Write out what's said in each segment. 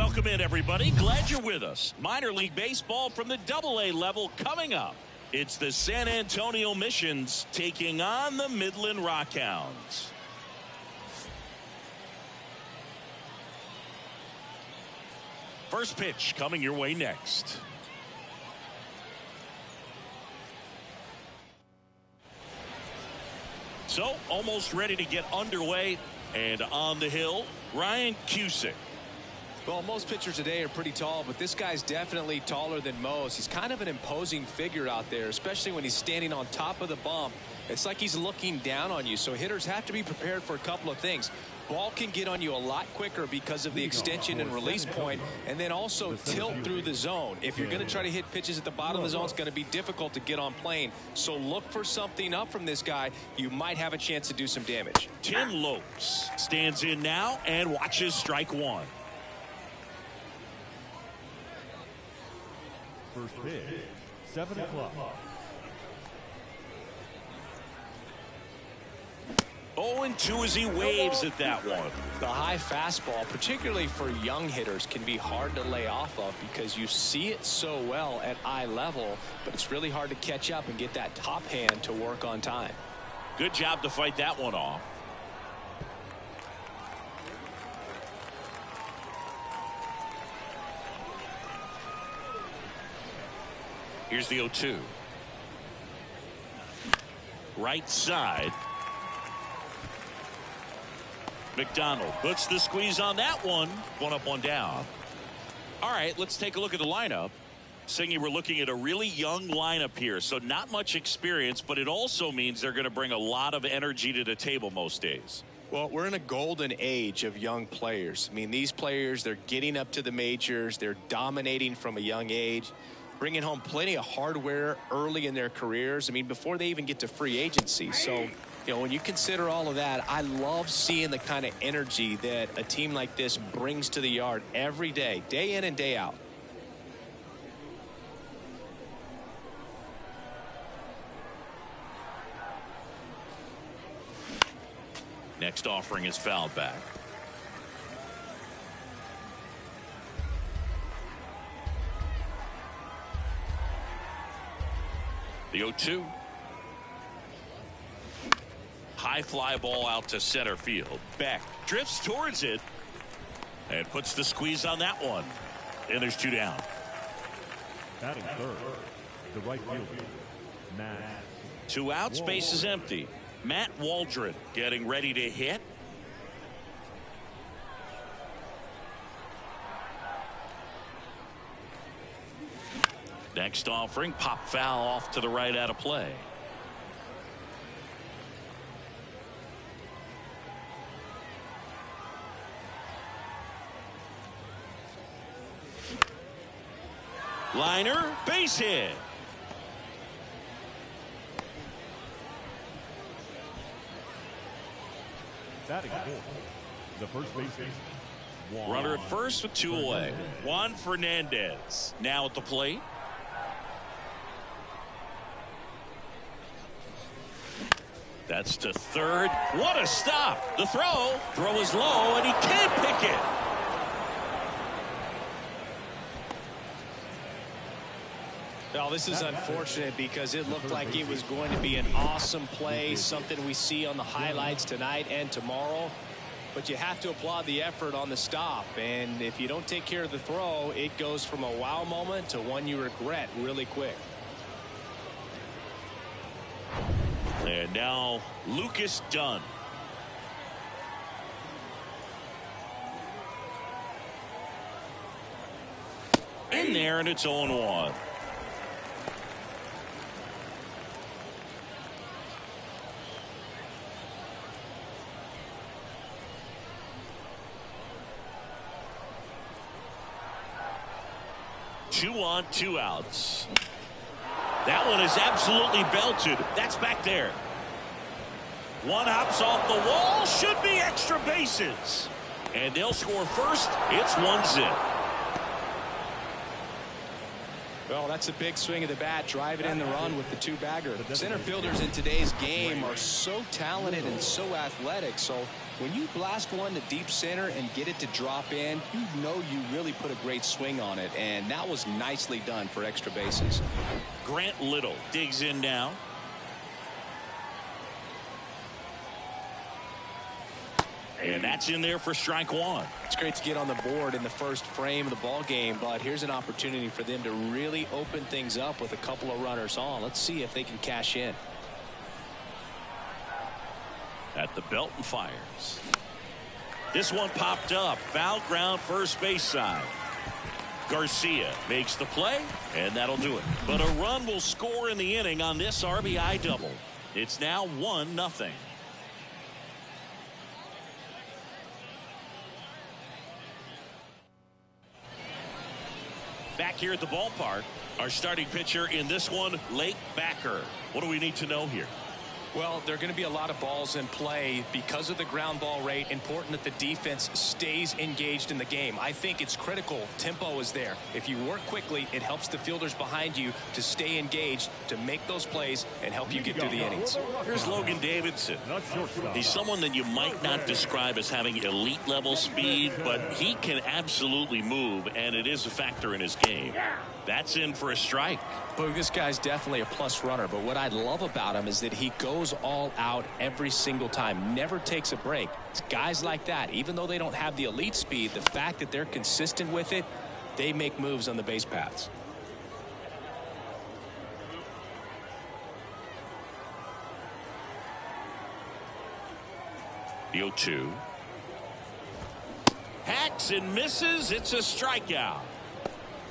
Welcome in, everybody. Glad you're with us. Minor league baseball from the AA level coming up. It's the San Antonio Missions taking on the Midland Rockhounds. First pitch coming your way next. So, almost ready to get underway. And on the hill, Ryan Cusick. Well, most pitchers today are pretty tall, but this guy's definitely taller than most. He's kind of an imposing figure out there, especially when he's standing on top of the bump. It's like he's looking down on you, so hitters have to be prepared for a couple of things. Ball can get on you a lot quicker because of the extension and release point, and then also tilt through the zone. If you're going to try to hit pitches at the bottom of the zone, it's going to be difficult to get on plane. So look for something up from this guy. You might have a chance to do some damage. Tim Lopes stands in now and watches strike one. First pitch, 7 o'clock. 0-2 as he waves at that one. The high fastball, particularly for young hitters, can be hard to lay off of because you see it so well at eye level, but it's really hard to catch up and get that top hand to work on time. Good job to fight that one off. Here's the 0-2. Right side. McDonald puts the squeeze on that one. One up, one down. All right, let's take a look at the lineup. Singy, we're looking at a really young lineup here, so not much experience, but it also means they're going to bring a lot of energy to the table most days. Well, we're in a golden age of young players. I mean, these players, they're getting up to the majors. They're dominating from a young age, bringing home plenty of hardware early in their careers. I mean, before they even get to free agency. So, you know, when you consider all of that, I love seeing the kind of energy that a team like this brings to the yard every day, day in and day out. Next offering is fouled back. The 0-2. High fly ball out to center field. Beck drifts towards it and puts the squeeze on that one. And there's two down. Batting third, the right fielder, Matt. Two out, space is empty. Matt Waldron getting ready to hit. Next offering, pop foul off to the right out of play. Liner, base hit. Batting fourth, the first baseman. Runner at first with two away. Juan Fernandez now at the plate. That's to third. What a stop. The throw is low and he can't pick it. Well, this is unfortunate because it looked like it was going to be an awesome play, something we see on the highlights tonight and tomorrow. But you have to applaud the effort on the stop. And if you don't take care of the throw, it goes from a wow moment to one you regret really quick. And now Lucas Dunn. In there, and it's 0-1. Two on, two outs. That one is absolutely belted. That's back there. One hops off the wall. Should be extra bases. And they'll score first. It's 1-0. Well, that's a big swing of the bat, driving in the run with the two-bagger. Center fielders in today's game are so talented and so athletic. So when you blast one to deep center and get it to drop in, you know you really put a great swing on it. And that was nicely done for extra bases. Grant Little digs in now. And that's in there for strike one. It's great to get on the board in the first frame of the ball game, but here's an opportunity for them to really open things up with a couple of runners on. Let's see if they can cash in. At the belt and fires. This one popped up. Foul ground first base side. Garcia makes the play, and that'll do it. But a run will score in the inning on this RBI double. It's now 1-0. Back here at the ballpark, our starting pitcher in this one, Lake Backer. What do we need to know here? Well, there are going to be a lot of balls in play because of the ground ball rate. Important that the defense stays engaged in the game. I think it's critical. Tempo is there. If you work quickly, it helps the fielders behind you to stay engaged, to make those plays, and help you get through the innings. Here's Logan Davidson. He's someone that you might not describe as having elite level speed, but he can absolutely move, and it is a factor in his game. That's in for a strike. Boog, this guy's definitely a plus runner, but what I love about him is that he goes all out every single time, never takes a break. It's guys like that, even though they don't have the elite speed, the fact that they're consistent with it, they make moves on the base paths. The 0-2. Hacks and misses. It's a strikeout.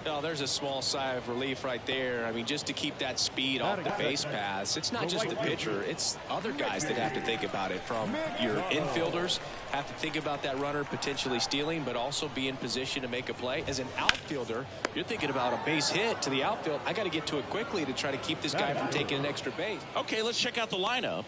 Oh, there's a small sigh of relief right there. I mean, just to keep that speed off the base paths. It's not just the pitcher. It's other guys that have to think about it. From your infielders have to think about that runner potentially stealing, but also be in position to make a play. As an outfielder, you're thinking about a base hit to the outfield. I got to get to it quickly to try to keep this guy from taking an extra base. Okay, let's check out the lineup.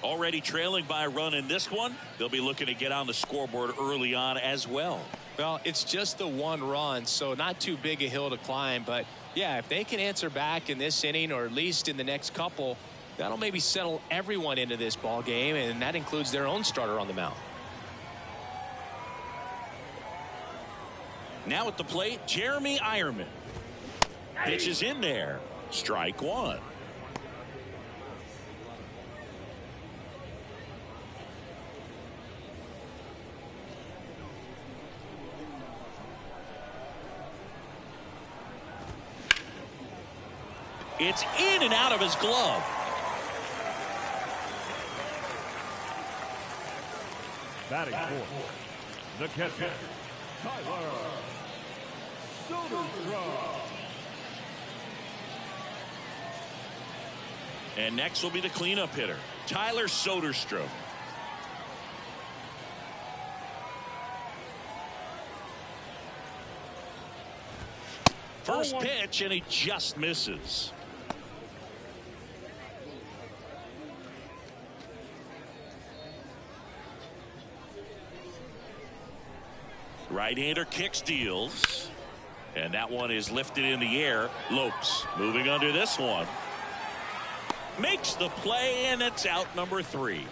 Already trailing by a run in this one. They'll be looking to get on the scoreboard early on as well. Well, it's just the one run, so not too big a hill to climb. But, yeah, if they can answer back in this inning or at least in the next couple, that'll maybe settle everyone into this ball game, and that includes their own starter on the mound. Now at the plate, Jeremy Ironman. Pitch is in there. Strike one. It's in and out of his glove. Batting fourth, the catcher, Tyler Soderstrom. And next will be the cleanup hitter, Tyler Soderstrom. First pitch, and he just misses. Right-hander kicks, deals, and that one is lifted in the air. Lopes moving under this one. Makes the play, and it's out number 3.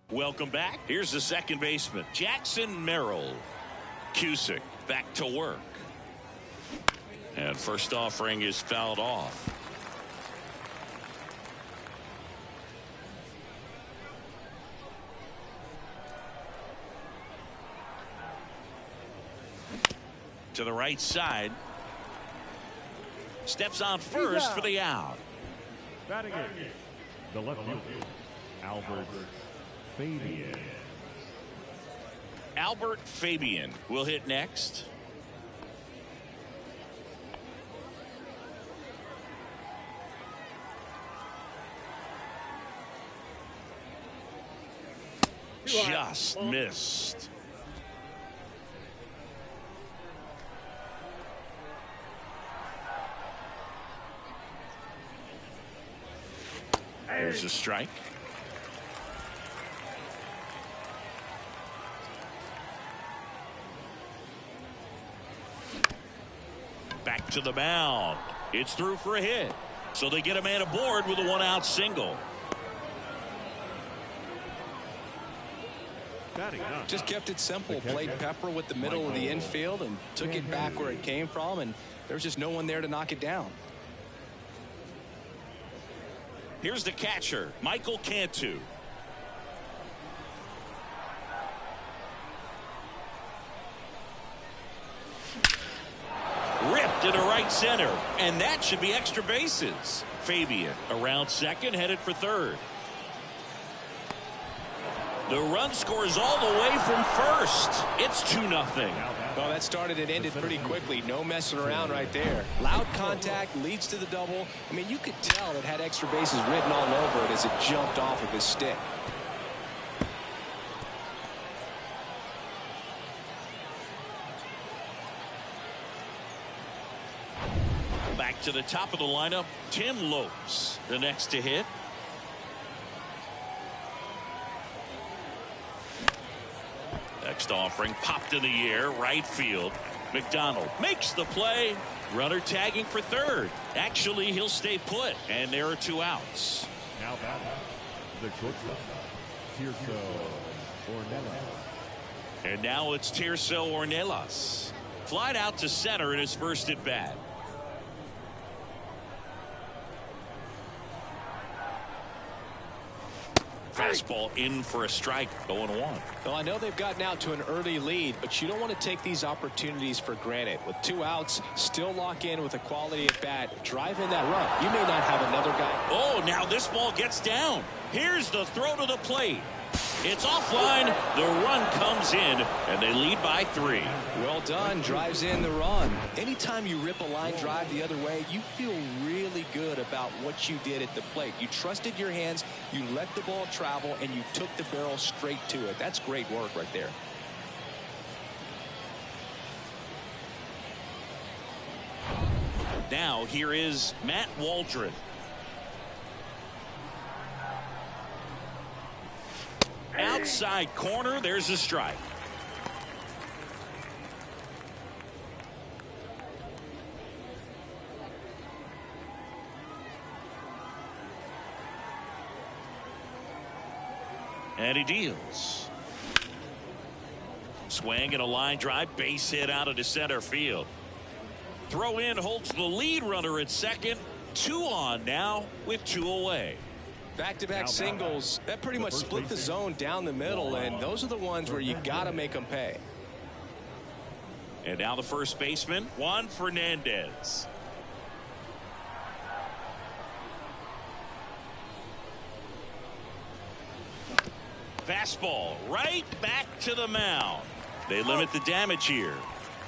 Welcome back. Here's the second baseman, Jackson Merrill. Cusick back to work. And first offering is fouled off. to the right side. Steps on first for the out. Batting in the left fielder, Albert Fabian. Albert Fabian will hit next. Just missed. There's a strike. Back to the mound. It's through for a hit. So they get a man aboard with a 1-out single. Just kept it simple. Played pepper with the middle of the infield and took it back where it came from, and there's just no one there to knock it down. Here's the catcher, Michael Cantu. Ripped into right center, and that should be extra bases. Fabian around second, headed for third. The run scores all the way from first. It's 2-0. Well, that started and ended pretty quickly. No messing around right there. Loud contact leads to the double. I mean, you could tell it had extra bases written all over it as it jumped off of his stick. Back to the top of the lineup, Tim Lopes, the next to hit. Next offering popped in the air, right field. McDonald makes the play. Runner tagging for third. Actually, he'll stay put, and there are 2 outs. Now batting the shortstop, Tirso Ornelas. And now it's Tirso Ornelas. Flied out to center in his first at bat. Fastball in for a strike, 0-1. Well, I know they've gotten out to an early lead, but you don't want to take these opportunities for granted. With 2 outs, still lock in with a quality at bat. Drive in that run. You may not have another guy. Oh, now this ball gets down. Here's the throw to the plate. It's offline. The run comes in, and they lead by 3. Well done. Drives in the run. Anytime you rip a line drive the other way, you feel really good about what you did at the plate. You trusted your hands, you let the ball travel, and you took the barrel straight to it. That's great work right there. Now here is Matt Waldron. Outside corner, there's a strike. And he deals. Swing and a line drive, base hit out into center field. Throw in holds the lead runner at second. 2 on now with 2 away. Back-to-back singles, that pretty much split the zone down the middle, and those are the ones where you got to make them pay. And now the first baseman, Juan Fernandez. Fastball right back to the mound. They limit the damage here.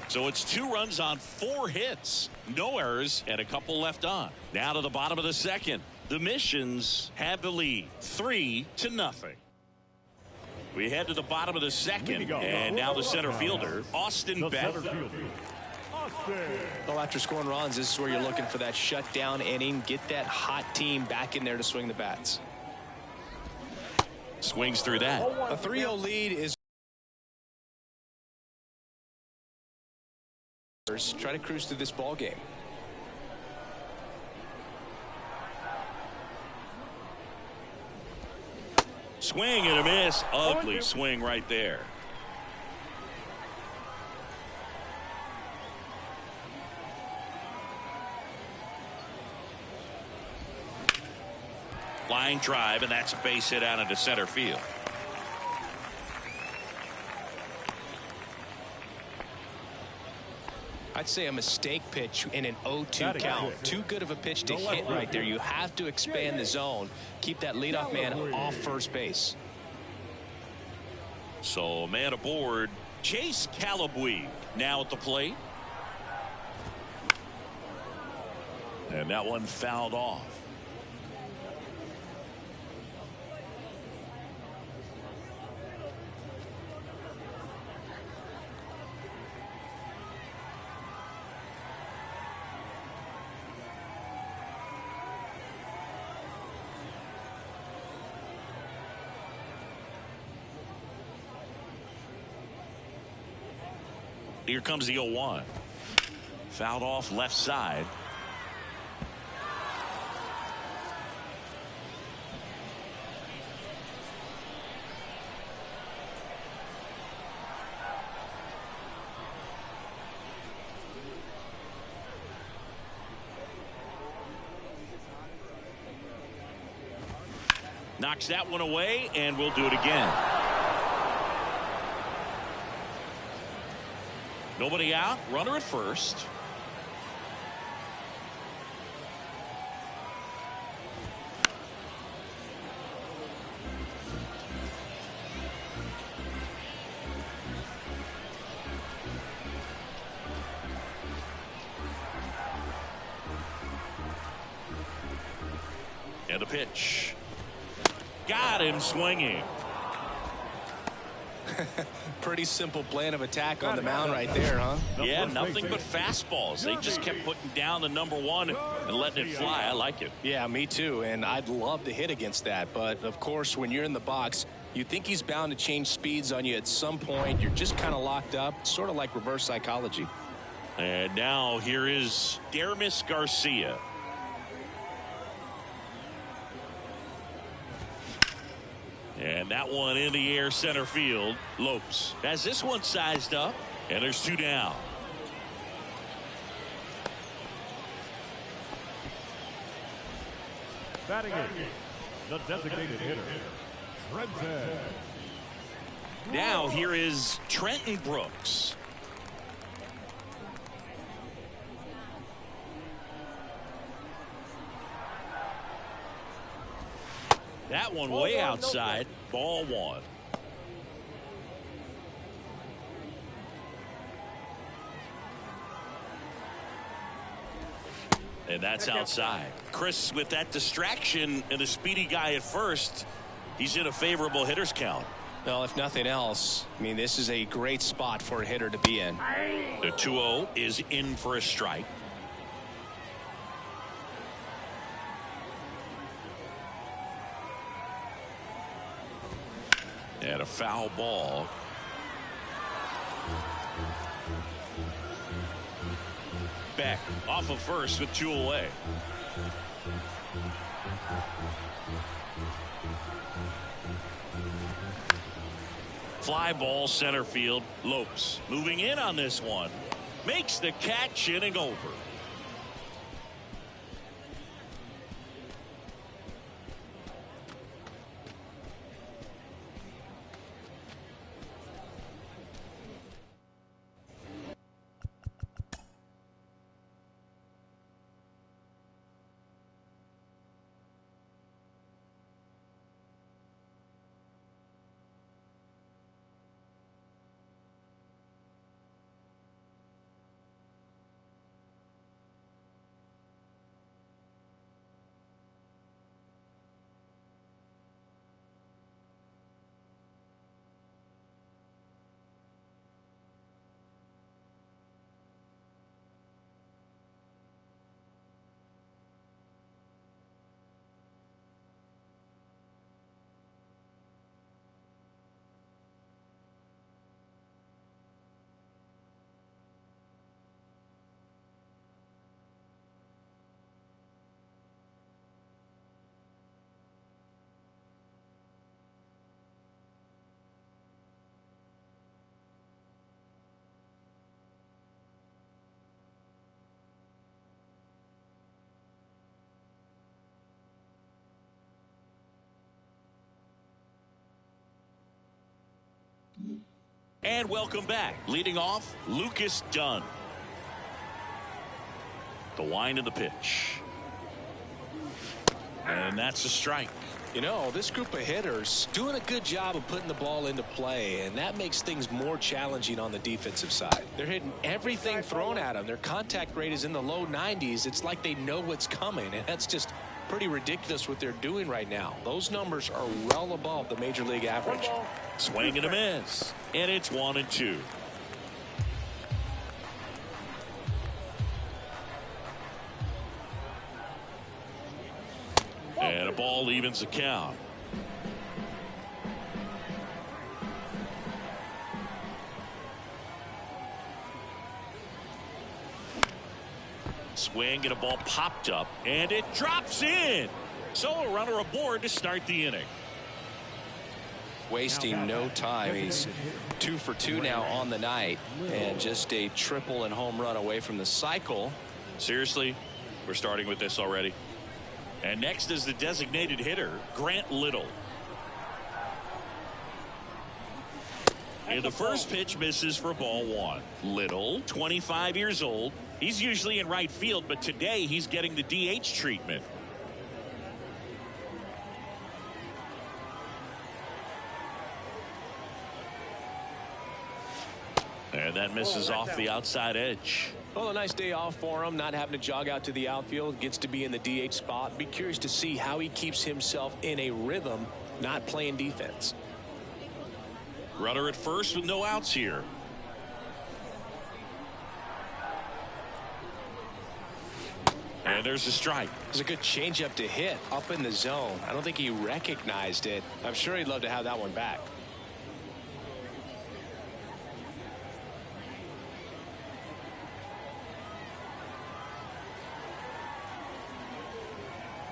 So it's 2 runs on 4 hits. No errors and a couple left on. Now to the bottom of the second. The Missions have the lead, 3-0. We head to the bottom of the second, and now the center fielder, Austin Beck. Well, after scoring runs, this is where you're looking for that shutdown inning. Get that hot team back in there to swing the bats. Swings through that. A 3-0 lead is. Try to cruise through this ball game. Swing and a miss. Ugly swing right there. Line drive, and that's a base hit out into center field. I'd say a mistake pitch in an 0-2 count. Too good of a pitch to hit right there. You have to expand the zone. Keep that leadoff man off first base. So man aboard, Chase Calabwe now at the plate. And that one fouled off. Here comes the 0-1. Fouled off left side. Knocks that one away, and we'll do it again. Nobody out, runner at first. And a pitch. Got him swinging. Pretty simple plan of attack on the mound right there, huh? Yeah, nothing but fastballs. They just kept putting down the #1 and letting it fly. I like it. Yeah, me too. And I'd love to hit against that. But, of course, when you're in the box, you think he's bound to change speeds on you at some point. You're just kind of locked up, sort of like reverse psychology. And now here is Dermis Garcia. And that one in the air center field. Lopes has this one sized up, and there's 2 down. Batting in, the designated hitter, Trenton. Now here is Trenton Brooks. That one way outside. Ball 1. And that's outside. Chris, with that distraction and a speedy guy at first, he's in a favorable hitter's count. Well, if nothing else, I mean, this is a great spot for a hitter to be in. The 2-0 is in for a strike. And a foul ball. Beck off of first with 2 away. Fly ball center field. Lopes moving in on this one. Makes the catch, inning over. And welcome back. Leading off, Lucas Dunn. The wind of the pitch. And that's a strike. You know, this group of hitters doing a good job of putting the ball into play, and that makes things more challenging on the defensive side. They're hitting everything thrown at them. Their contact rate is in the low 90s. It's like they know what's coming, and that's just pretty ridiculous what they're doing right now. Those numbers are well above the major league average. Swing and a miss. And it's 1-2. And a ball evens the count. Swing and a ball popped up and it drops in. So a runner aboard to start the inning. Wasting no time. He's 2 for 2 now on the night, and just a triple and home run away from the cycle. Seriously, we're starting with this already. And next is the designated hitter, Grant Little. And the first pitch misses for ball 1. Little, 25 years old. He's usually in right field, but today he's getting the DH treatment. And that misses off the outside edge. Well, a nice day off for him, not having to jog out to the outfield. Gets to be in the DH spot. Be curious to see how he keeps himself in a rhythm, not playing defense. Runner at first with no outs here. And there's a strike. It's a good changeup to hit up in the zone. I don't think he recognized it. I'm sure he'd love to have that one back.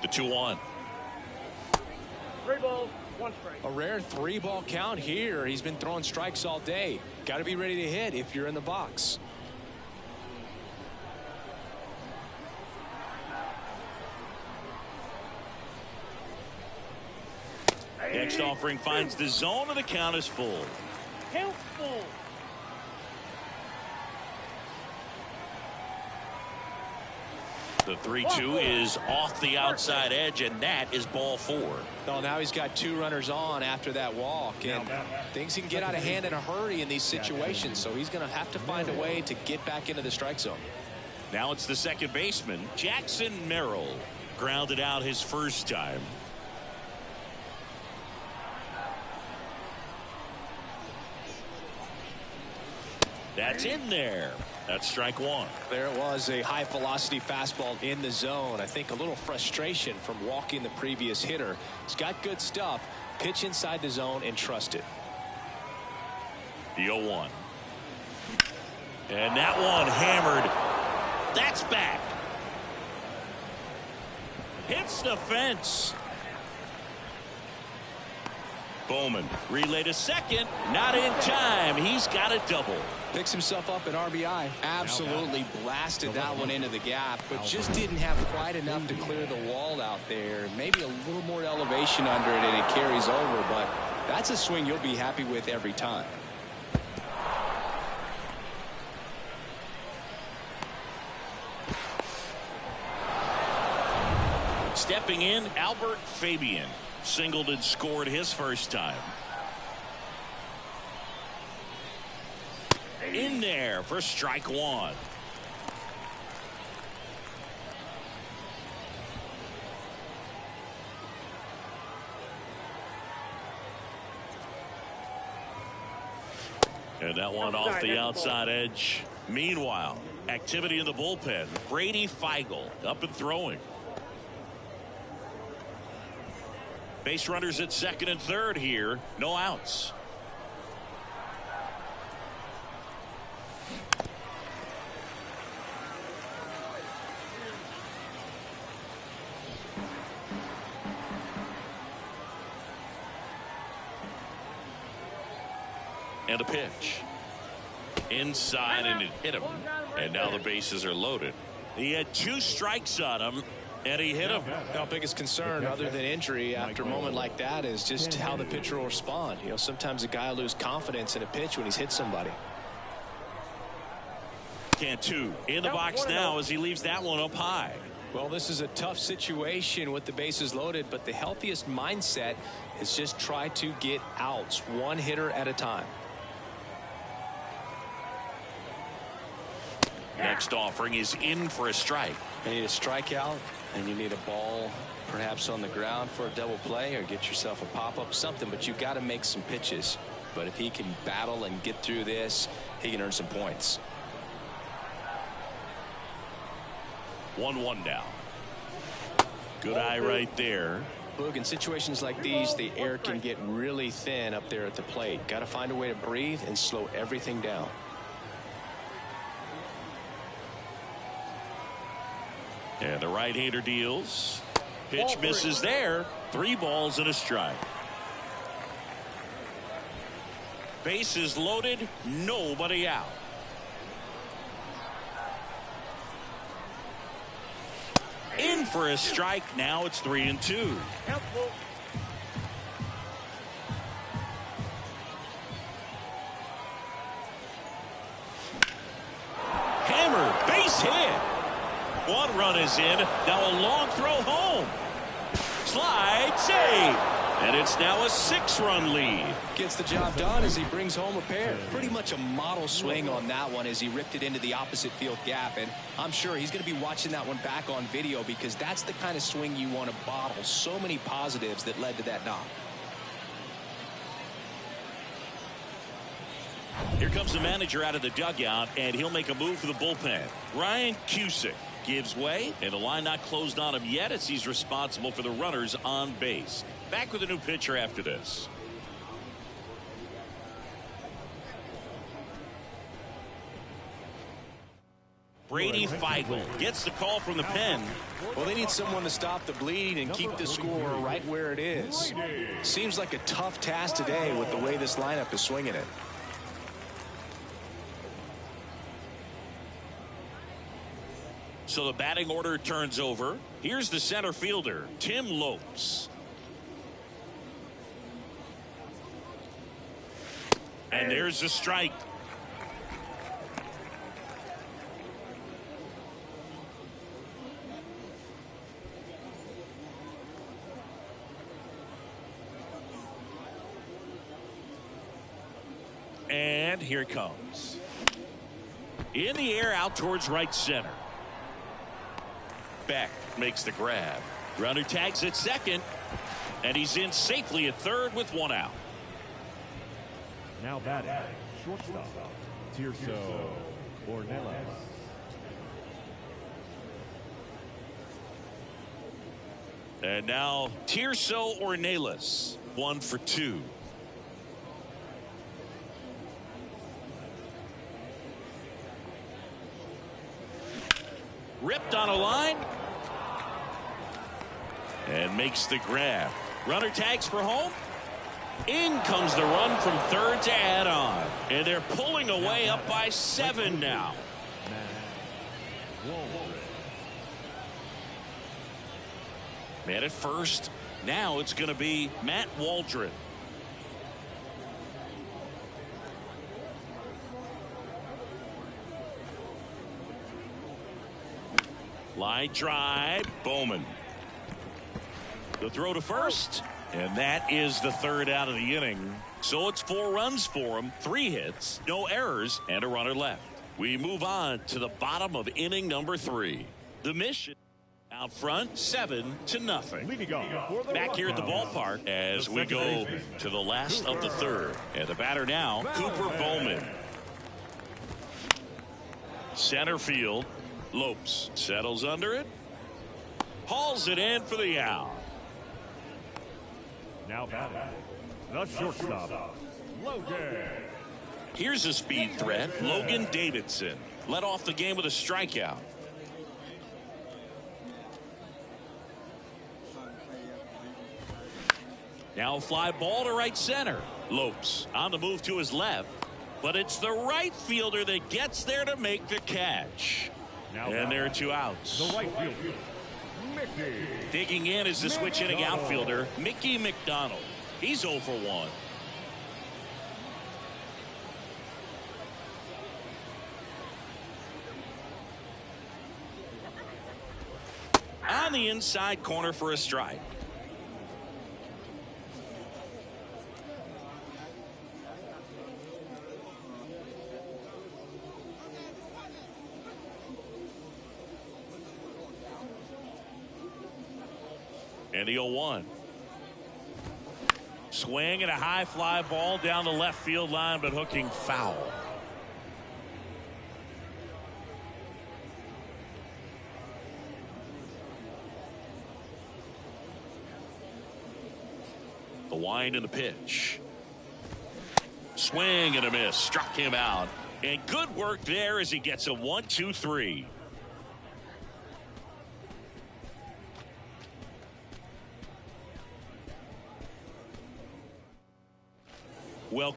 The 2-1. 3 balls, 1 strike. A rare 3-ball count here. He's been throwing strikes all day. Got to be ready to hit if you're in the box. Next offering finds the zone and the count is full. Count full. The 3-2 is off the outside edge, and that is ball 4. Well, now he's got 2 runners on after that walk, and things can get out of hand in a hurry in these situations, so he's going to have to find a way to get back into the strike zone. Now it's the second baseman, Jackson Merrill. Grounded out his first time. That's in there. That's strike 1. There it was, a high velocity fastball in the zone. I think a little frustration from walking the previous hitter. He's got good stuff. Pitch inside the zone and trust it. The 0-1. And that one hammered. That's back. Hits the fence. Bowman relay to second. Not in time. He's got a double. Picks himself up an RBI. Absolutely blasted that one into the gap, but just didn't have quite enough to clear the wall out there. Maybe a little more elevation under it and it carries over, but that's a swing you'll be happy with every time. Stepping in, Albert Fabian. Singled and scored his first time. In there for strike 1. And that one off the outside edge. Meanwhile, activity in the bullpen. Brady Feigl up and throwing. Base runners at second and third here. No outs. And a pitch. Inside, and it hit him. And now the bases are loaded. He had 2 strikes on him. And he hit him. Our biggest concern, other than injury, after a moment like that, is just how the pitcher will respond. You know, sometimes a guy will lose confidence in a pitch when he's hit somebody. 2 in the box now as he leaves that one up high. Well, this is a tough situation with the bases loaded, but the healthiest mindset is just try to get outs one hitter at a time. Next offering is in for a strike. You need a strikeout, and you need a ball perhaps on the ground for a double play, or get yourself a pop-up, something, but you've got to make some pitches. But if he can battle and get through this, he can earn some points. 1-1 now. Good eye right there. Boog, in situations like these, the air can get really thin up there at the plate. Got to find a way to breathe and slow everything down. And the right-hander deals. Pitch misses there. 3 balls and a strike. Bases loaded, nobody out. In for a strike. Now it's 3-2. Hammer, base hit. 1 run is in. Now a long throw home. Slide, save. And it's now a 6-run lead. Gets the job done as he brings home a pair. Pretty much a model swing on that one as he ripped it into the opposite field gap. And I'm sure he's going to be watching that one back on video, because that's the kind of swing you want to bottle. So many positives that led to that knock. Here comes the manager out of the dugout, and he'll make a move for the bullpen. Ryan Cusick gives way, and the line not closed on him yet as he's responsible for the runners on base. Back with a new pitcher after this. Brady Feigl gets the call from the pen. Well, they need someone to stop the bleeding and keep the score right where it is. Seems like a tough task today with the way this lineup is swinging it. So the batting order turns over. Here's the center fielder, Tim Lopes. And there's the strike. And here it comes. In the air, out towards right center. Beck makes the grab. Runner tags at second, and he's in safely at third with 1 out. Now batting, shortstop, Tirso Ornelas. And now Tirso Ornelas, 1 for 2. Ripped on a line. And makes the grab. Runner tags for home. In comes the run from third to add on. And they're pulling away up by 7 now. Man at first. Now it's going to be Matt Waldron. Line drive. Bowman. The throw to first. And that is the 3rd out of the inning. So it's 4 runs for him, 3 hits, no errors, and a runner left. We move on to the bottom of inning number 3. The Mission out front, 7-0. Back here at the ballpark as we go to the last of the 3rd. And the batter now, Cooper Bowman. Center field, Lopes settles under it. Hauls it in for the out. Now batting, the shortstop, Logan. Here's a speed threat, Logan Davidson. Led off the game with a strikeout. Now a fly ball to right center. Lopes on the move to his left, but it's the right fielder that gets there to make the catch. And there are 2 outs. The right fielder, Mickey. Digging in is the switch hitting outfielder, Mickey McDonald. He's 0 for 1. on the inside corner for a strike. And the 0-1. Swing and a high fly ball down the left field line, but hooking foul. The wind and the pitch. Swing and a miss. Struck him out. And good work there as he gets a 1-2-3. Well,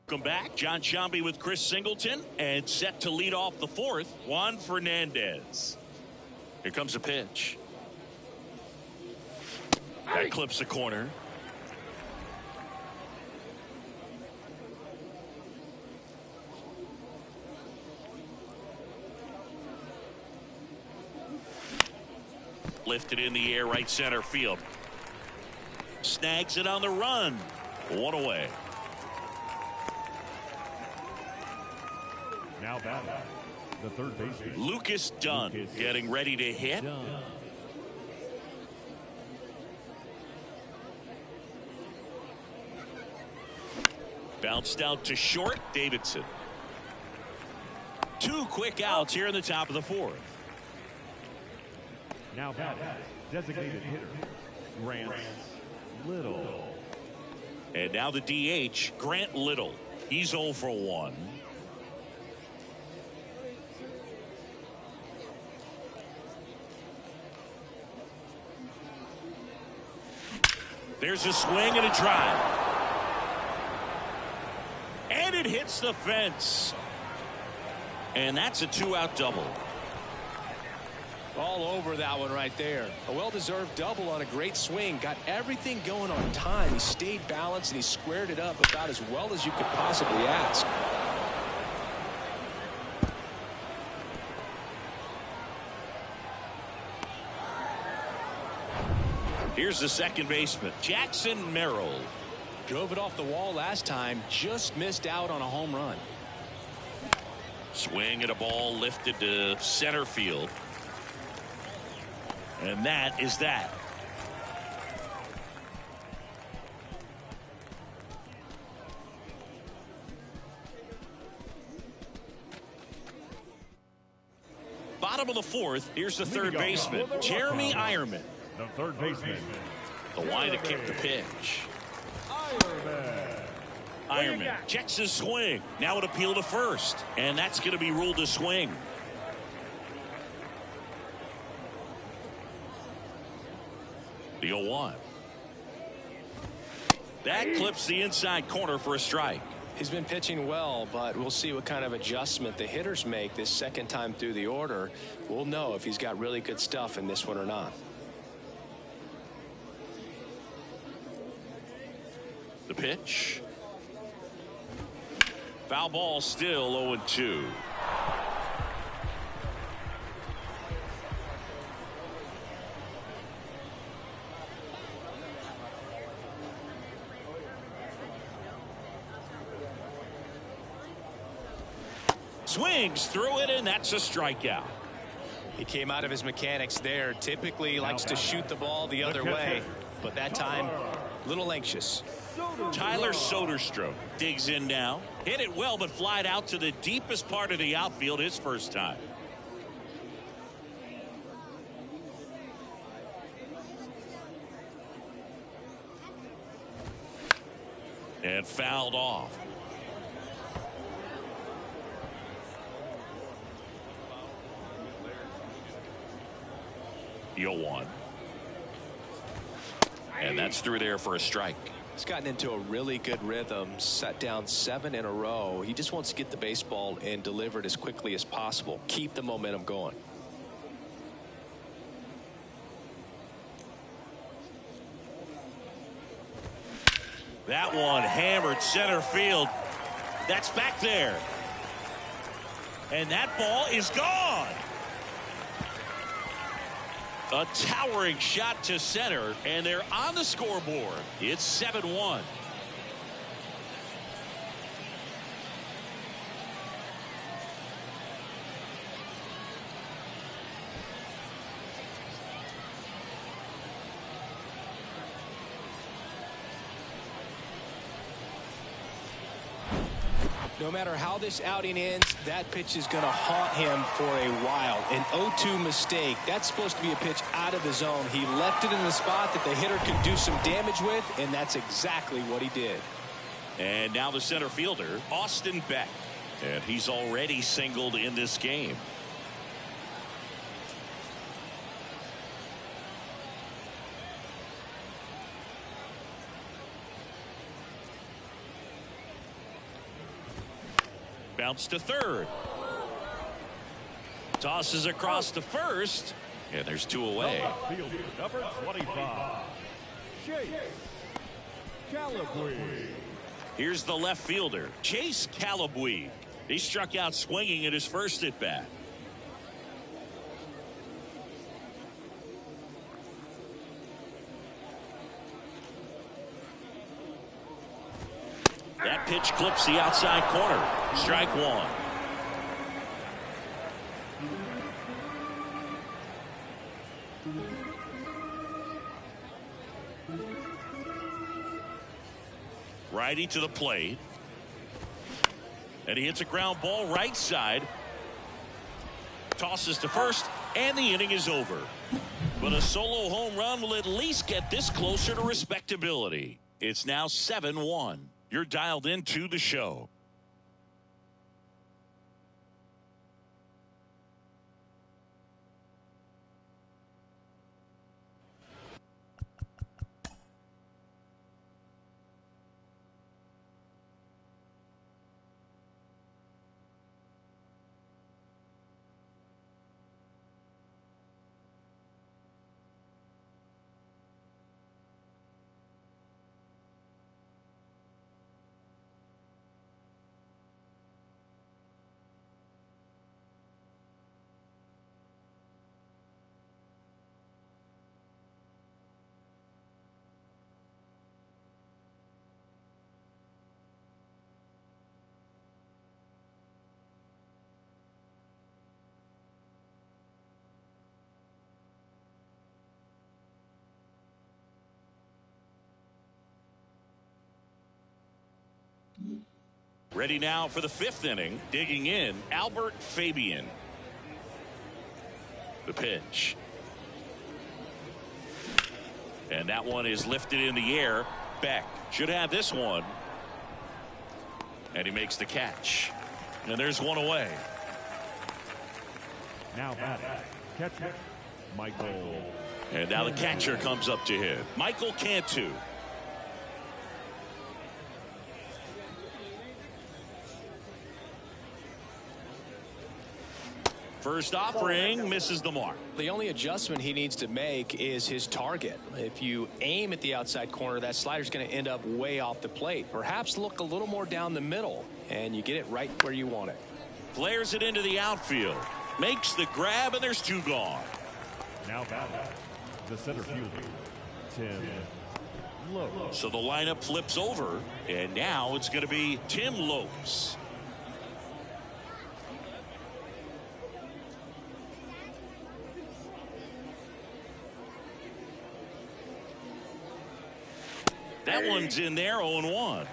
welcome back. John Sciambi with Chris Singleton, and set to lead off the fourth, Juan Fernandez. Here comes a pitch. That clips the corner. Lifted in the air, right center field. Snags it on the run. One away. Now batting, the third baseman, Lucas Dunn getting ready to hit. Bounced out to short. Davidson. Two quick outs here in the top of the fourth. Now batting, designated hitter, Grant Little. And now the DH, Grant Little. He's 0 for 1. There's a swing and a drive. And it hits the fence. And that's a 2-out double. All over that one right there. A well-deserved double on a great swing. Got everything going on time. He stayed balanced and he squared it up about as well as you could possibly ask. Here's the second baseman, Jackson Merrill. Drove it off the wall last time. Just missed out on a home run. Swing at a ball lifted to center field. And that is that. Bottom of the fourth. Here's the third baseman, Jeremy Ironman. The third baseman, The line to kick the pitch. Ironman checks his swing. Now an appeal to first. And that's going to be ruled a swing. The 0-1. That clips the inside corner for a strike. He's been pitching well, but we'll see what kind of adjustment the hitters make this second time through the order. We'll know if he's got really good stuff in this one or not. The pitch. Foul ball, still 0-2. Swings through it, and that's a strikeout. He came out of his mechanics there. Typically likes to shoot the ball the other way, but that time a little anxious. Tyler Soderstrom digs in now. Hit it well, but flied out to the deepest part of the outfield his first time. And fouled off. The 0-1. And that's through there for a strike. He's gotten into a really good rhythm, set down 7 in a row. He just wants to get the baseball and deliver it as quickly as possible. Keep the momentum going. That one hammered center field. That's back there. And that ball is gone. A towering shot to center, and they're on the scoreboard. It's 7-1. No matter how this outing ends, that pitch is going to haunt him for a while. An 0-2 mistake. That's supposed to be a pitch out of the zone. He left it in the spot that the hitter could do some damage with, and that's exactly what he did. And now the center fielder, Austin Beck. And he's already singled in this game. Bounce to third. Tosses across to first. And there's 2 away. Fielder number 25. Chase Calabwe. Here's the left fielder, Chase Calabwe. He struck out swinging at his first at bat. That pitch clips the outside corner. Strike 1. Righty to the plate. And he hits a ground ball right side. Tosses to first, and the inning is over. But a solo home run will at least get this closer to respectability. It's now 7-1. You're dialed into the show. Ready now for the 5th inning. Digging in, Albert Fabian. The pitch. And that one is lifted in the air. Beck should have this one. And he makes the catch. And there's one away. Now batting, catcher Michael. And now the catcher comes up to him, Michael Cantu. First offering misses the mark. The only adjustment he needs to make is his target. If you aim at the outside corner, that slider's going to end up way off the plate. Perhaps look a little more down the middle, and you get it right where you want it. Flares it into the outfield. Makes the grab, and there's 2 gone. Now batting, the center fielder, Tim Lopes. So the lineup flips over, and now it's going to be Tim Lopes. That one's in there, 0-1.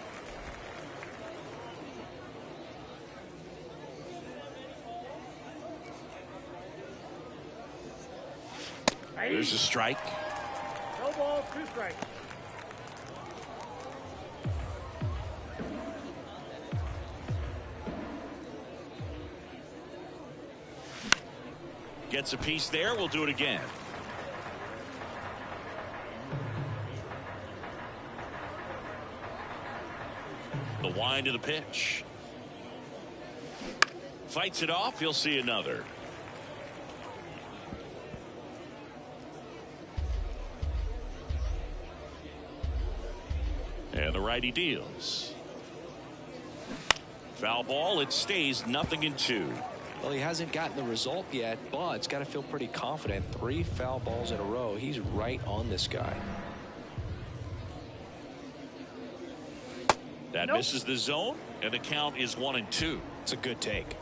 There's a strike. No ball, 2 strikes. Gets a piece there. We'll do it again. line to the pitch. Fights it off. He'll see another. And the righty deals. Foul ball. It stays 0-2. Well, he hasn't gotten the result yet, but it's got to feel pretty confident. 3 foul balls in a row. He's right on this guy. That misses the zone, and the count is 1-2. It's a good take.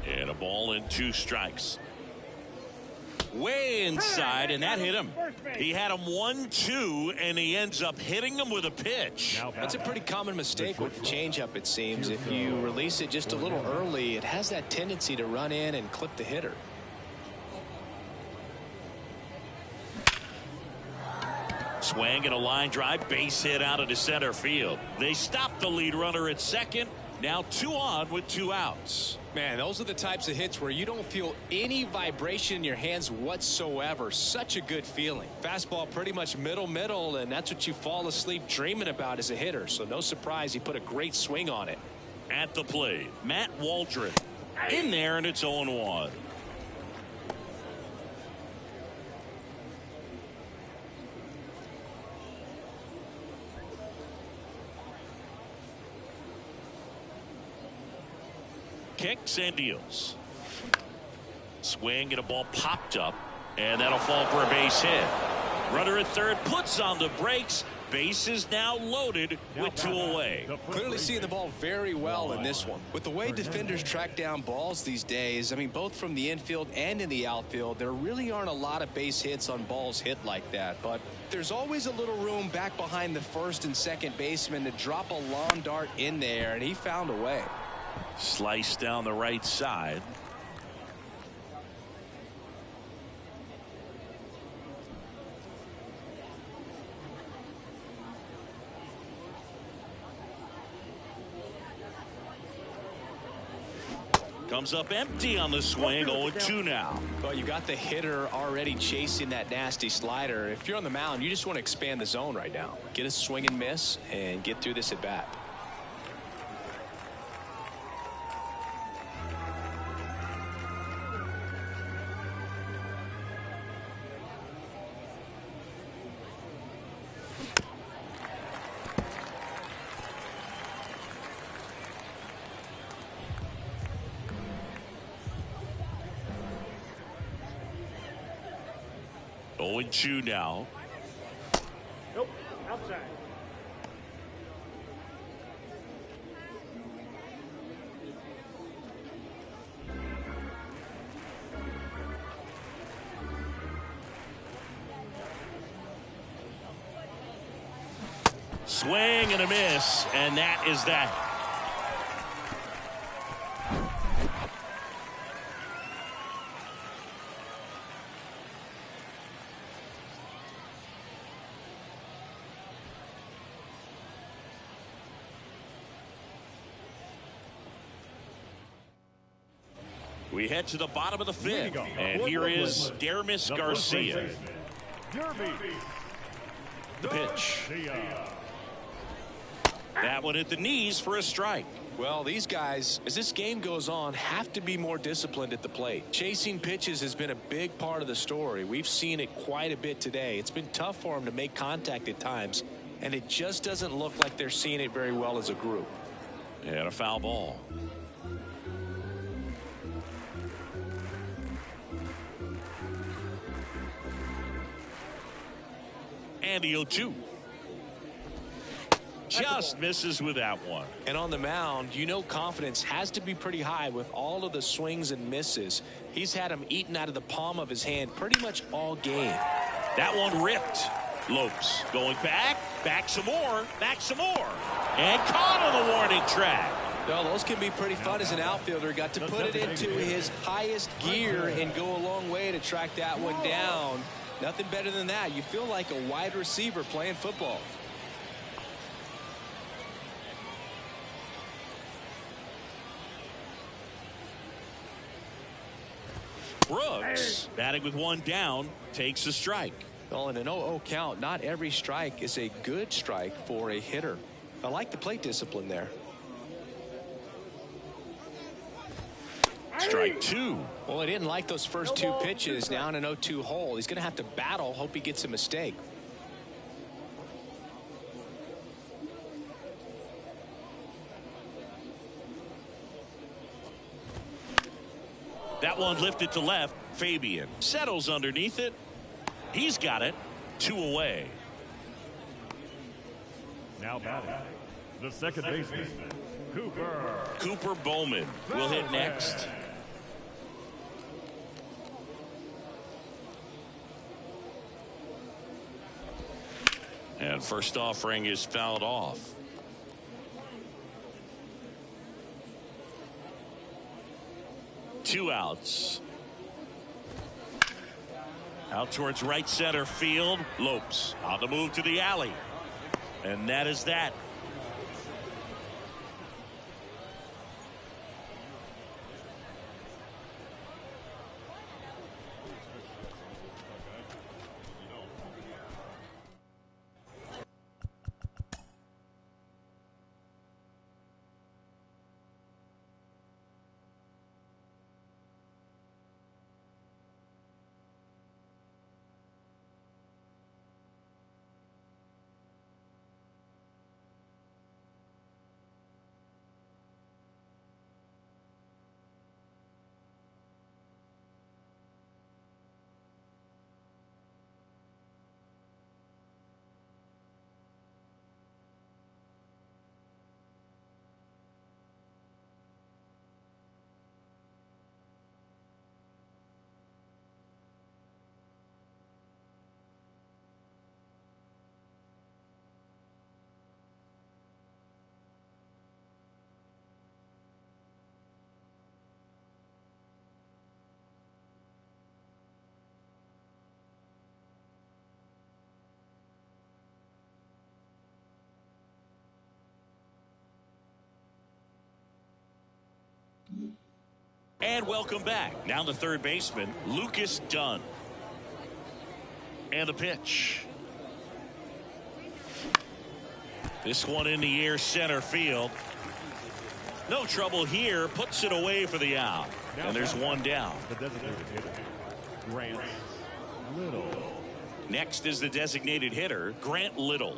And a ball and 2 strikes. Way inside, and that hit him. He had him 1-2, and he ends up hitting him with a pitch. That's a pretty common mistake with the changeup, it seems. If you release it just a little early, it has that tendency to run in and clip the hitter. Swing and a line drive, base hit out into center field. They stop the lead runner at second. Now 2 on with 2 outs. Man, those are the types of hits where you don't feel any vibration in your hands whatsoever. Such a good feeling. Fastball pretty much middle, and that's what you fall asleep dreaming about as a hitter. So no surprise he put a great swing on it. At the plate, Matt Waldron. In there, and it's 0-1. Kicks and deals. Swing and a ball popped up, and that'll fall for a base hit. Runner at third puts on the brakes. Base is now loaded with 2 away. Clearly seeing the ball very well in this one. With the way defenders track down balls these days, I mean, both from the infield and in the outfield, there really aren't a lot of base hits on balls hit like that. But there's always a little room back behind the first and second baseman to drop a long dart in there, and he found a way. Slice down the right side. Comes up empty on the swing. 0-2 now. Well, you got the hitter already chasing that nasty slider. If you're on the mound, you just want to expand the zone right now. Get a swing and miss and get through this at bat. And 2 now. Nope, outside. Swing and a miss, and that is that. We head to the bottom of the 5th, and here is Dermis Garcia. The pitch. That one at the knees for a strike. Well, these guys, as this game goes on, have to be more disciplined at the plate. Chasing pitches has been a big part of the story. We've seen it quite a bit today. It's been tough for them to make contact at times, and it just doesn't look like they're seeing it very well as a group. And a foul ball. And the 0-2. Just misses with that one. And on the mound, you know confidence has to be pretty high with all of the swings and misses. He's had them eaten out of the palm of his hand pretty much all game. That one ripped. Lopes going back some more, and caught on the warning track. Well, those can be pretty fun as an outfielder. Got to put it into his highest gear and go a long way to track that one down. Nothing better than that. You feel like a wide receiver playing football. Brooks, batting with one down, takes a strike. Well, in an 0-0 count, not every strike is a good strike for a hitter. I like the plate discipline there. Strike two. Well, he didn't like those first two pitches. Now in an 0-2 hole, he's going to have to battle, hope he gets a mistake. That one lifted to left. Fabian settles underneath it. He's got it. 2 away. Now batting, the second baseman, Cooper Bowman will hit next. And first offering is fouled off. Two outs. Out towards right center field. Lopes on the move to the alley. And that is that. And welcome back. Now the third baseman, Lucas Dunn. And the pitch. This one in the air, center field. No trouble here. Puts it away for the out. And there's one down. The designated hitter, Grant Little. Next is the designated hitter, Grant Little.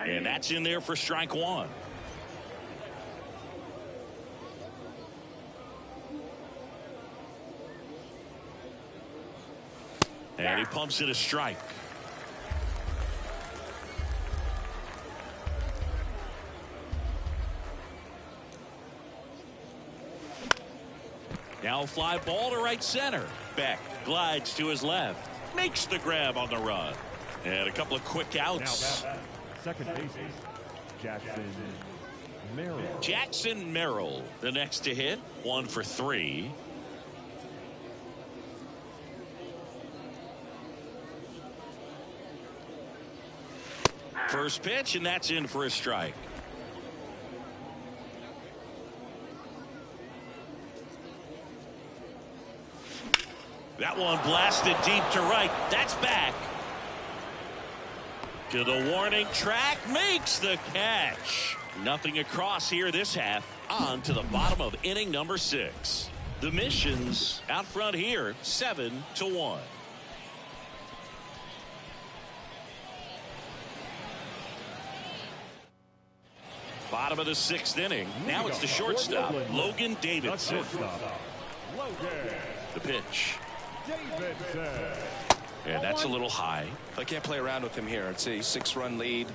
And that's in there for strike one. And he pumps it a strike. Now fly ball to right center. Beck glides to his left. Makes the grab on the run. And a couple of quick outs. Now second baseman, Jackson Merrill. Jackson Merrill, the next to hit. 1 for 3. First pitch, and that's in for a strike. That one blasted deep to right. That's back. To the warning track, makes the catch. Nothing across here this half. On to the bottom of inning number 6. The Missions out front here, 7-1. Bottom of the 6th inning. Now it's the shortstop, Logan Davidson. The pitch. And that's a little high. I can't play around with him here. It's a 6-run lead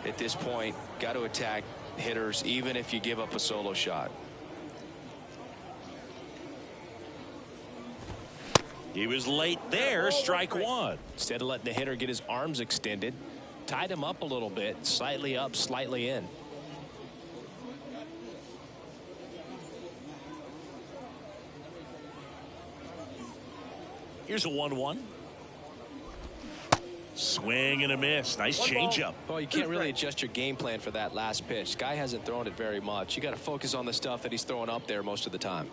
at this point. Got to attack hitters even if you give up a solo shot. He was late there. Strike one. Instead of letting the hitter get his arms extended, tied him up a little bit, slightly up, slightly in. Here's a 1-1. Swing and a miss. Nice changeup. Well, you can't really adjust your game plan for that last pitch. Guy hasn't thrown it very much. You got to focus on the stuff that he's throwing up there most of the time.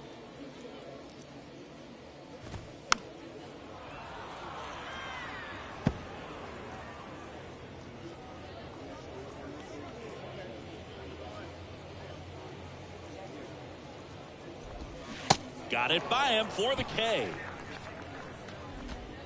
Got it by him for the K.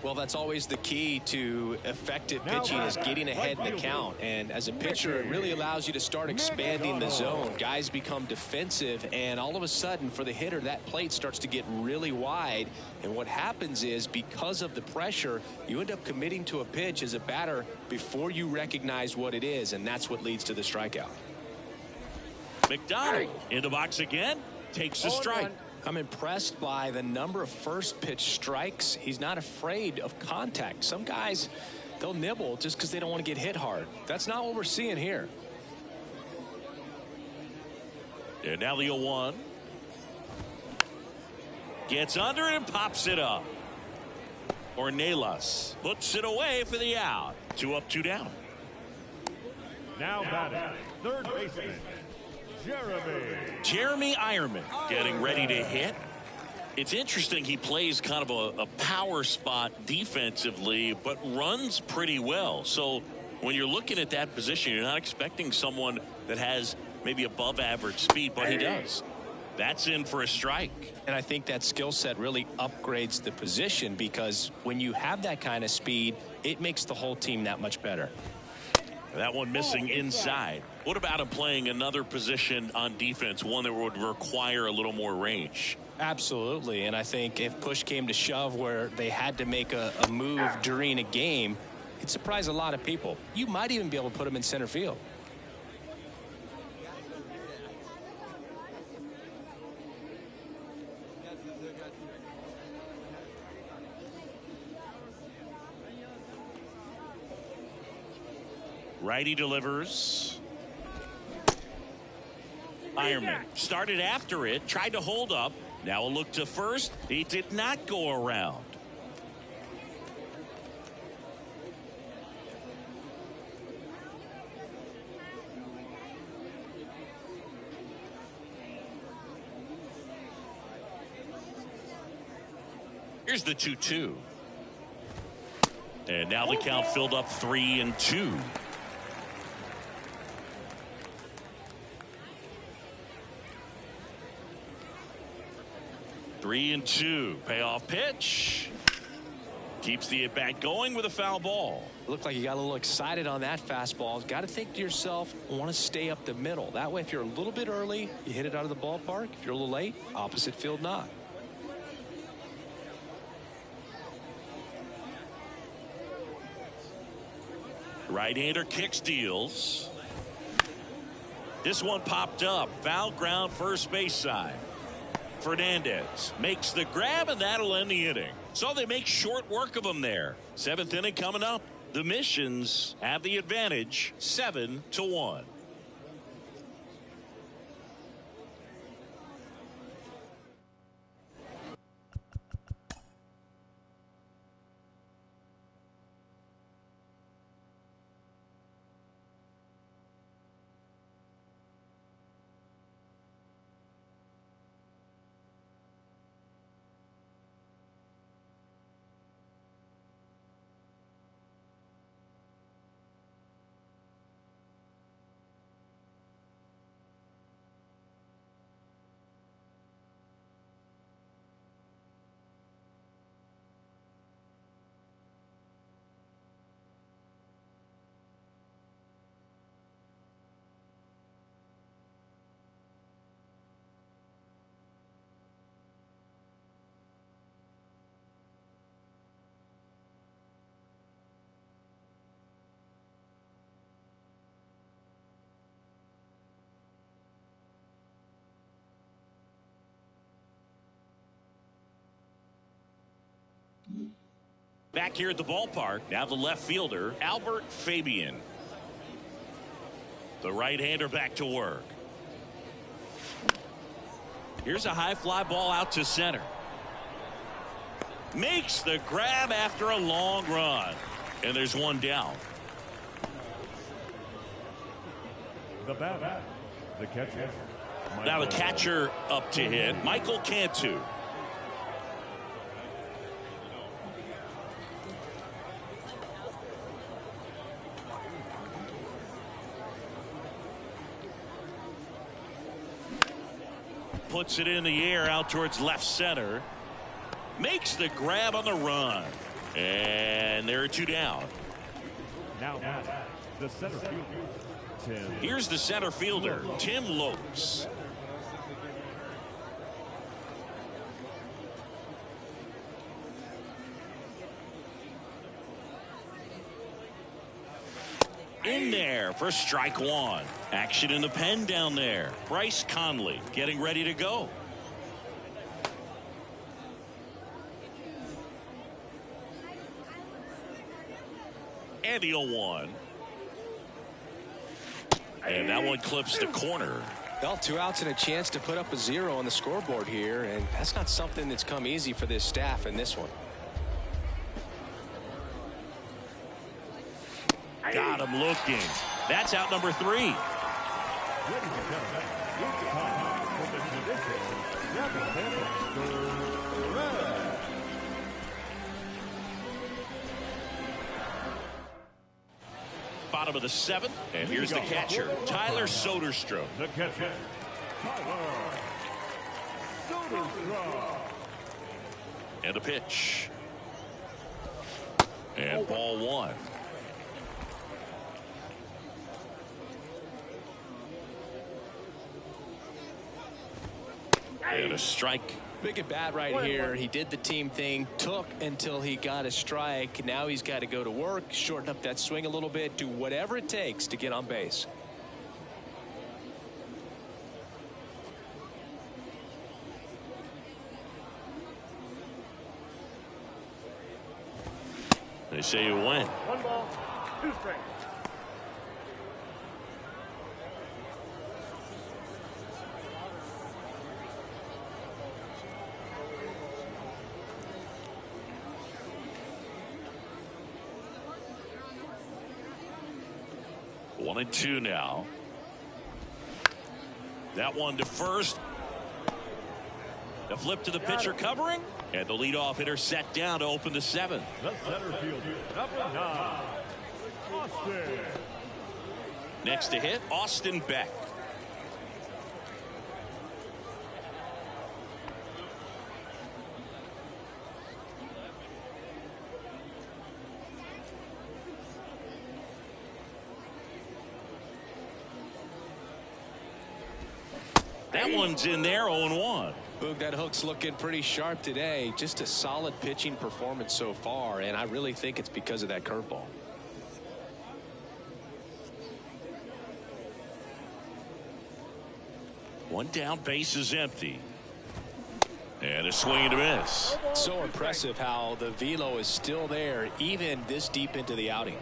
Well, that's always the key to effective pitching, is getting ahead in the count. And as a pitcher, it really allows you to start expanding the zone. Guys become defensive, and all of a sudden, for the hitter, that plate starts to get really wide. And what happens is, because of the pressure, you end up committing to a pitch as a batter before you recognize what it is, and that's what leads to the strikeout. McDonald in the box again, takes a strike. I'm impressed by the number of first pitch strikes. He's not afraid of contact. Some guys, they'll nibble just because they don't want to get hit hard. That's not what we're seeing here. And now the 0-1. Gets under it and pops it up. Ornelas puts it away for the out. 2 up, 2 down. Now batting, third baseman, Jeremy Ironman getting ready to hit. It's interesting, he plays kind of a power spot defensively, but runs pretty well. So when you're looking at that position, you're not expecting someone that has maybe above average speed, but he does. That's in for a strike. And I think that skill set really upgrades the position, because when you have that kind of speed, it makes the whole team that much better. That one missing inside. What about him playing another position on defense, one that would require a little more range? Absolutely. And I think if push came to shove where they had to make a move during a game, it'd surprise a lot of people. You might even be able to put him in center field. Righty delivers. Ironman started after it, tried to hold up. Now a look to first. He did not go around. Here's the 2-2. And now the count filled up 3-2. 3-2. Payoff pitch. Keeps the at-bat going with a foul ball. Looked like you got a little excited on that fastball. Got to think to yourself, I want to stay up the middle. That way, if you're a little bit early, you hit it out of the ballpark. If you're a little late, opposite field not. Right-hander kick steals. This one popped up. Foul ground first base side. Fernandez makes the grab, and that'll end the inning. So they make short work of him there. 7th inning coming up. The Missions have the advantage, 7-1. Back here at the ballpark, now the left fielder, Albert Fabian. The right-hander back to work. Here's a high fly ball out to center. Makes the grab after a long run. And there's one down. The batter, the catcher. Now the catcher up to hit, Michael Cantu. Puts it in the air out towards left center. Makes the grab on the run. And there are two down. Now the center fielder, Tim. Here's the center fielder, Tim Lopes. In there for strike one. Action in the pen down there. Bryce Conley getting ready to go. And the 0-1. And that one clips the corner. Well, 2 outs and a chance to put up a 0 on the scoreboard here, and that's not something that's come easy for this staff in this one. Got him looking. That's out number 3. Ladies and gentlemen, it's time for the tradition. Bottom of the 7th, and here's the catcher, Tyler Soderstrom. The catcher, Tyler Soderstrom. And a pitch. And ball 1. And a strike. Big at bat right here. He did the team thing, took until he got a strike. Now he's got to go to work, shorten up that swing a little bit, do whatever it takes to get on base. They say you win. 1 ball, 2 strikes. One and 2 now. That one to first. The flip to the pitcher covering. And the leadoff hitter set down to open the 7th. The center fielder, number 9, Austin. Next to hit, Austin Beck. That one's in there, 0-1. Boog, that hook's looking pretty sharp today. Just a solid pitching performance so far, and I really think it's because of that curveball. One down, base is empty. And a swing and a miss. So impressive how the velo is still there even this deep into the outing.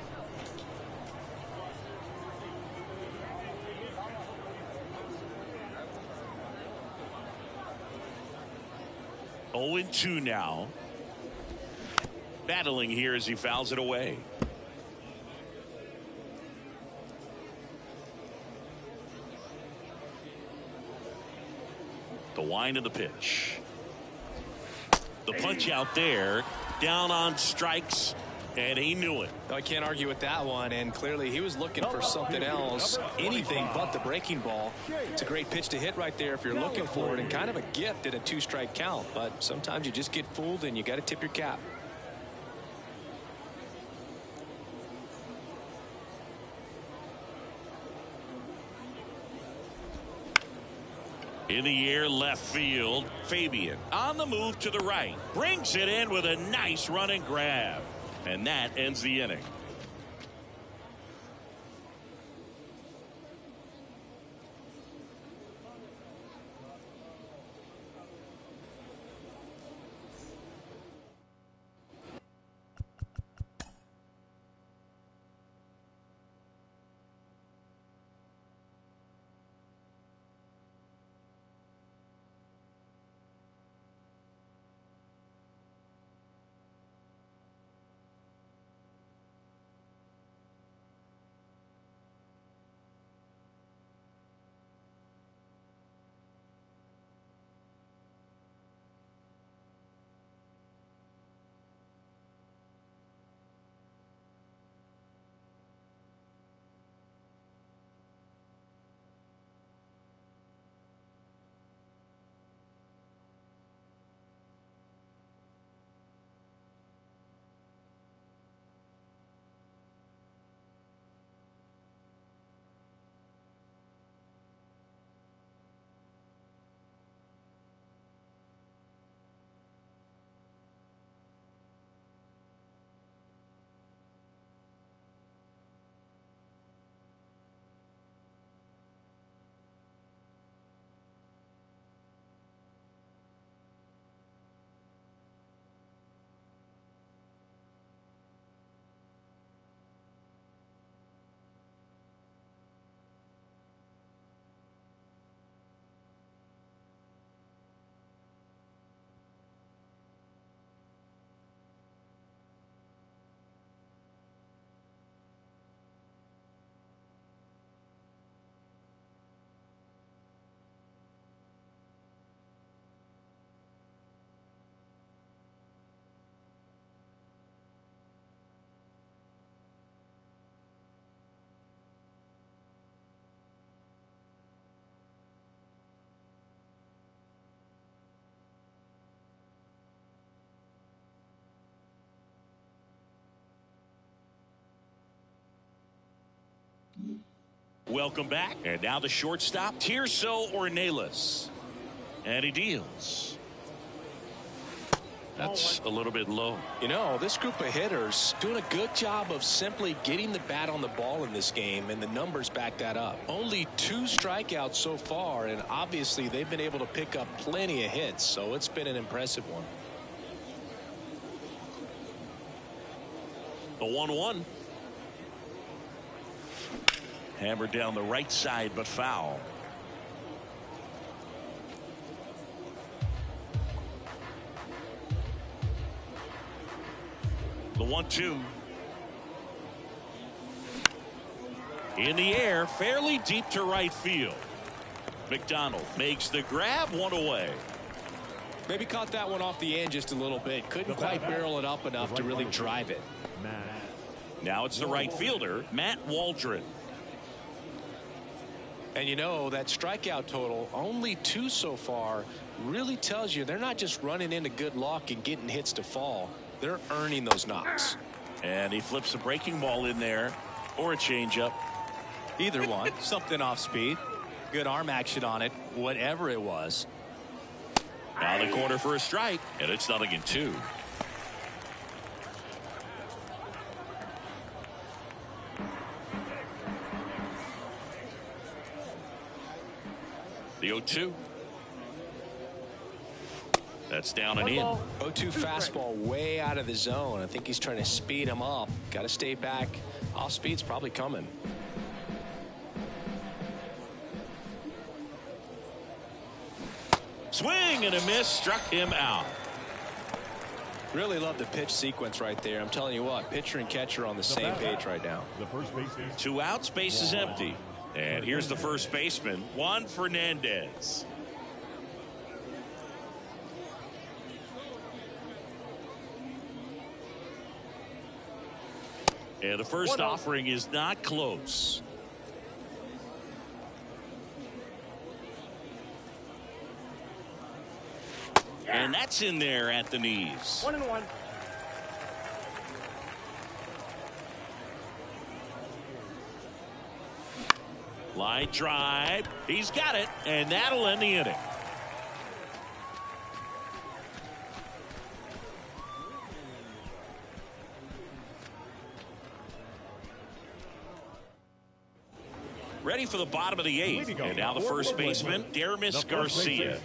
Oh and 2 now. Battling here as he fouls it away. The wind of the pitch. The punch out there. Down on strikes. And he knew it. I can't argue with that one, and clearly he was looking for something else, anything but the breaking ball. It's a great pitch to hit right there if you're looking for it, and kind of a gift at a 2-strike count, but sometimes you just get fooled and you got to tip your cap. In the air, left field. Fabian on the move to the right. Brings it in with a nice run and grab. And that ends the inning. Welcome back. And now the shortstop, Tirso Ornelas. And he deals. That's a little bit low. You know, this group of hitters doing a good job of simply getting the bat on the ball in this game, and the numbers back that up. Only 2 strikeouts so far, and obviously they've been able to pick up plenty of hits, so it's been an impressive one. The 1-1. Hammered down the right side, but foul. The 1-2. In the air, fairly deep to right field. McDonald makes the grab, 1 away. Maybe caught that one off the end just a little bit. Couldn't quite barrel it up enough to really drive it. Now it's the right fielder, Matt Waldron. And you know, that strikeout total, only 2 so far, really tells you they're not just running into good luck and getting hits to fall. They're earning those knocks. And he flips a breaking ball in there, or a changeup. Either one. Something off speed. Good arm action on it, whatever it was. Now the corner for a strike, and it's 0-2. The 0-2. That's down and in. 0-2 fastball way out of the zone. I think he's trying to speed him up. Got to stay back. Off speed's probably coming. Swing and a miss, struck him out. Really love the pitch sequence right there. I'm telling you what, pitcher and catcher on the same page right now. The first baseman. 2 outs, base is empty. And here's the first baseman, Juan Fernandez. And the first offering is not close. And that's in there at the knees. 1-1. Line drive. He's got it, and that'll end the inning. Ready for the bottom of the 8th. And now the first baseman, Dermis Garcia.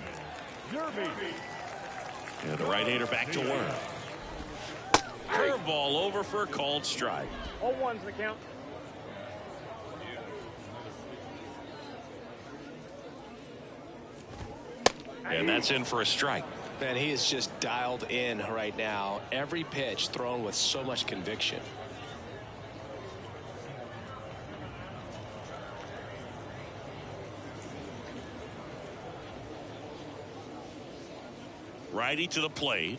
And the right-hander back to work. Curveball over for a called strike. 0-1's the count. And that's in for a strike. Man, he is just dialed in right now. Every pitch thrown with so much conviction. Righty to the plate.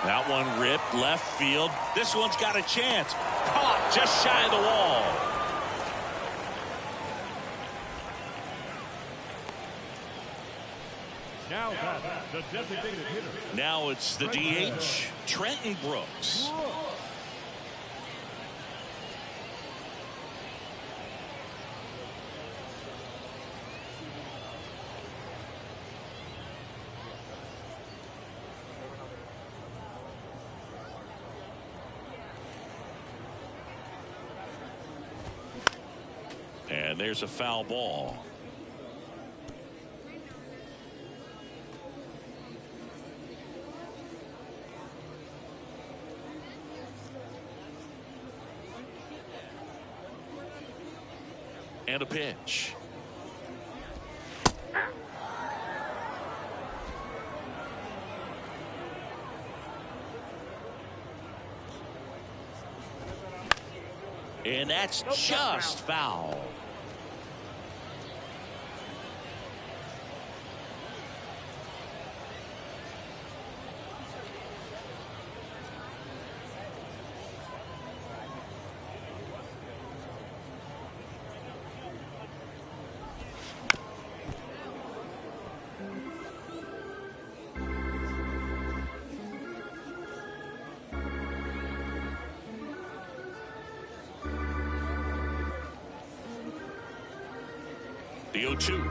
That one ripped left field. This one's got a chance. Caught just shy of the wall. Now the designated hitter. Now it's the DH, Trenton Brooks. And there's a foul ball. And a pitch. And that's just foul. The 0-2.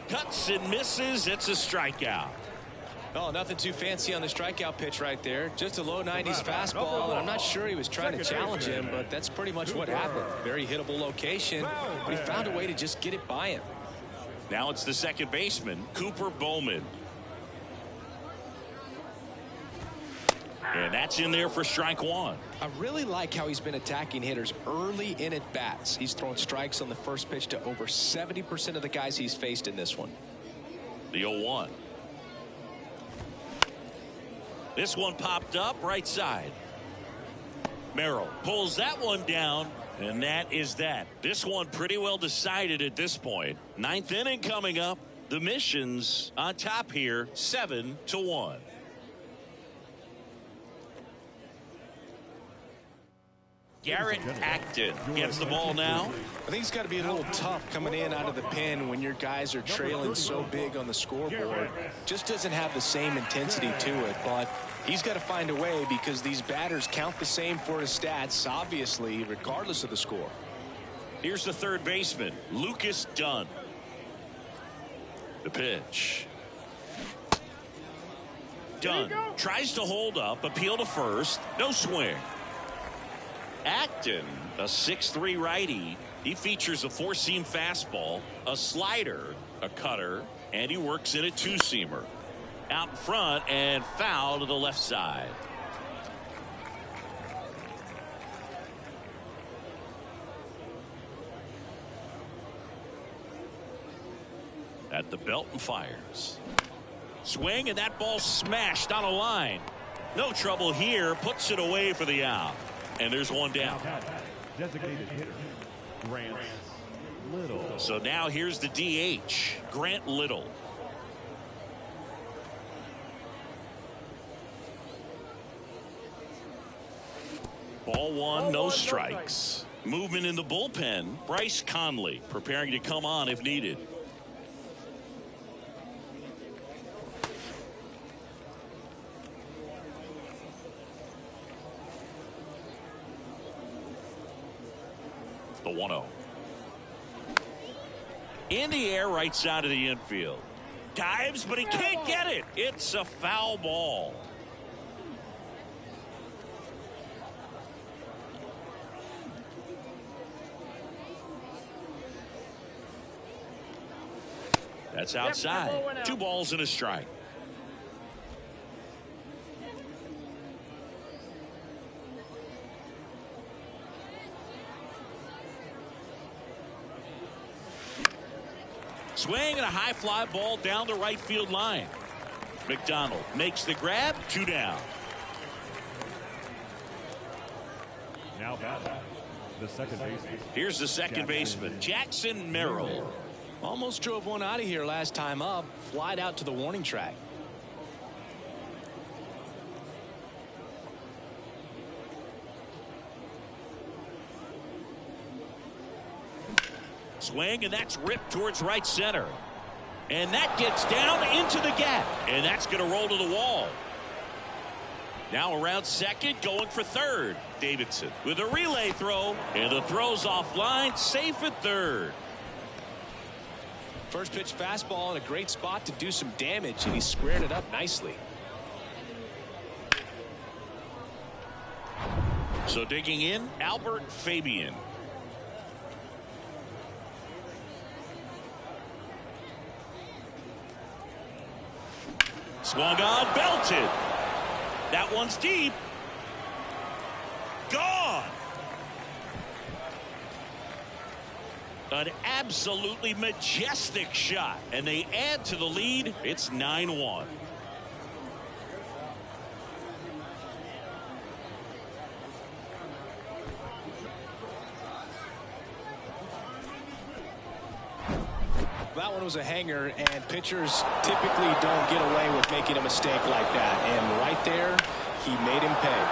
Cuts and misses. It's a strikeout. Oh, nothing too fancy on the strikeout pitch right there. Just a low 90s fastball, and I'm not sure he was trying to challenge him, but that's pretty much what happened. Very hittable location, but he found a way to just get it by him. Now it's the second baseman, Cooper Bowman. And that's in there for strike one. I really like how he's been attacking hitters early in at bats. He's thrown strikes on the first pitch to over 70% of the guys he's faced in this one. The 0-1. This one popped up right side. Merrill pulls that one down, and that is that. This one pretty well decided at this point. Ninth inning coming up. The Missions on top here, 7-1. Garrett Acton gets the ball now. I think it's got to be a little tough coming in out of the pen when your guys are trailing so big on the scoreboard. Just doesn't have the same intensity to it, but he's got to find a way because these batters count the same for his stats, obviously, regardless of the score. Here's the third baseman, Lucas Dunn. The pitch. Dunn tries to hold up, appeal to first, no swing. Acton, a 6'3" righty. He features a four-seam fastball, a slider, a cutter, and he works in a two-seamer. Out in front and foul to the left side. At the belt and fires. Swing, and that ball smashed on a line. No trouble here, puts it away for the out. And there's one down. Designated hitter, Grant Little. So now here's the DH, Grant Little. Ball one, no strikes. Movement in the bullpen. Bryce Conley preparing to come on if needed. The 1-0. In the air, right side of the infield. Dives, but he can't get it. It's a foul ball. That's outside. 2 balls and a strike. Swing and a high fly ball down the right field line. McDonald makes the grab, 2 down. Now batting, the second baseman. Here's the second baseman, Jackson Merrill. Almost drove one out of here last time up, flied out to the warning track. Swing, and that's ripped towards right center. And that gets down into the gap. And that's going to roll to the wall. Now around second, going for third. Davidson with a relay throw. And the throw's offline, safe at third. First pitch fastball in a great spot to do some damage, and he squared it up nicely. So digging in, Albert Fabian. Swung on, belted. That one's deep. Gone. An absolutely majestic shot. And they add to the lead. It's 9-1. That one was a hanger, and pitchers typically don't get away with making a mistake like that. And right there, he made him pay.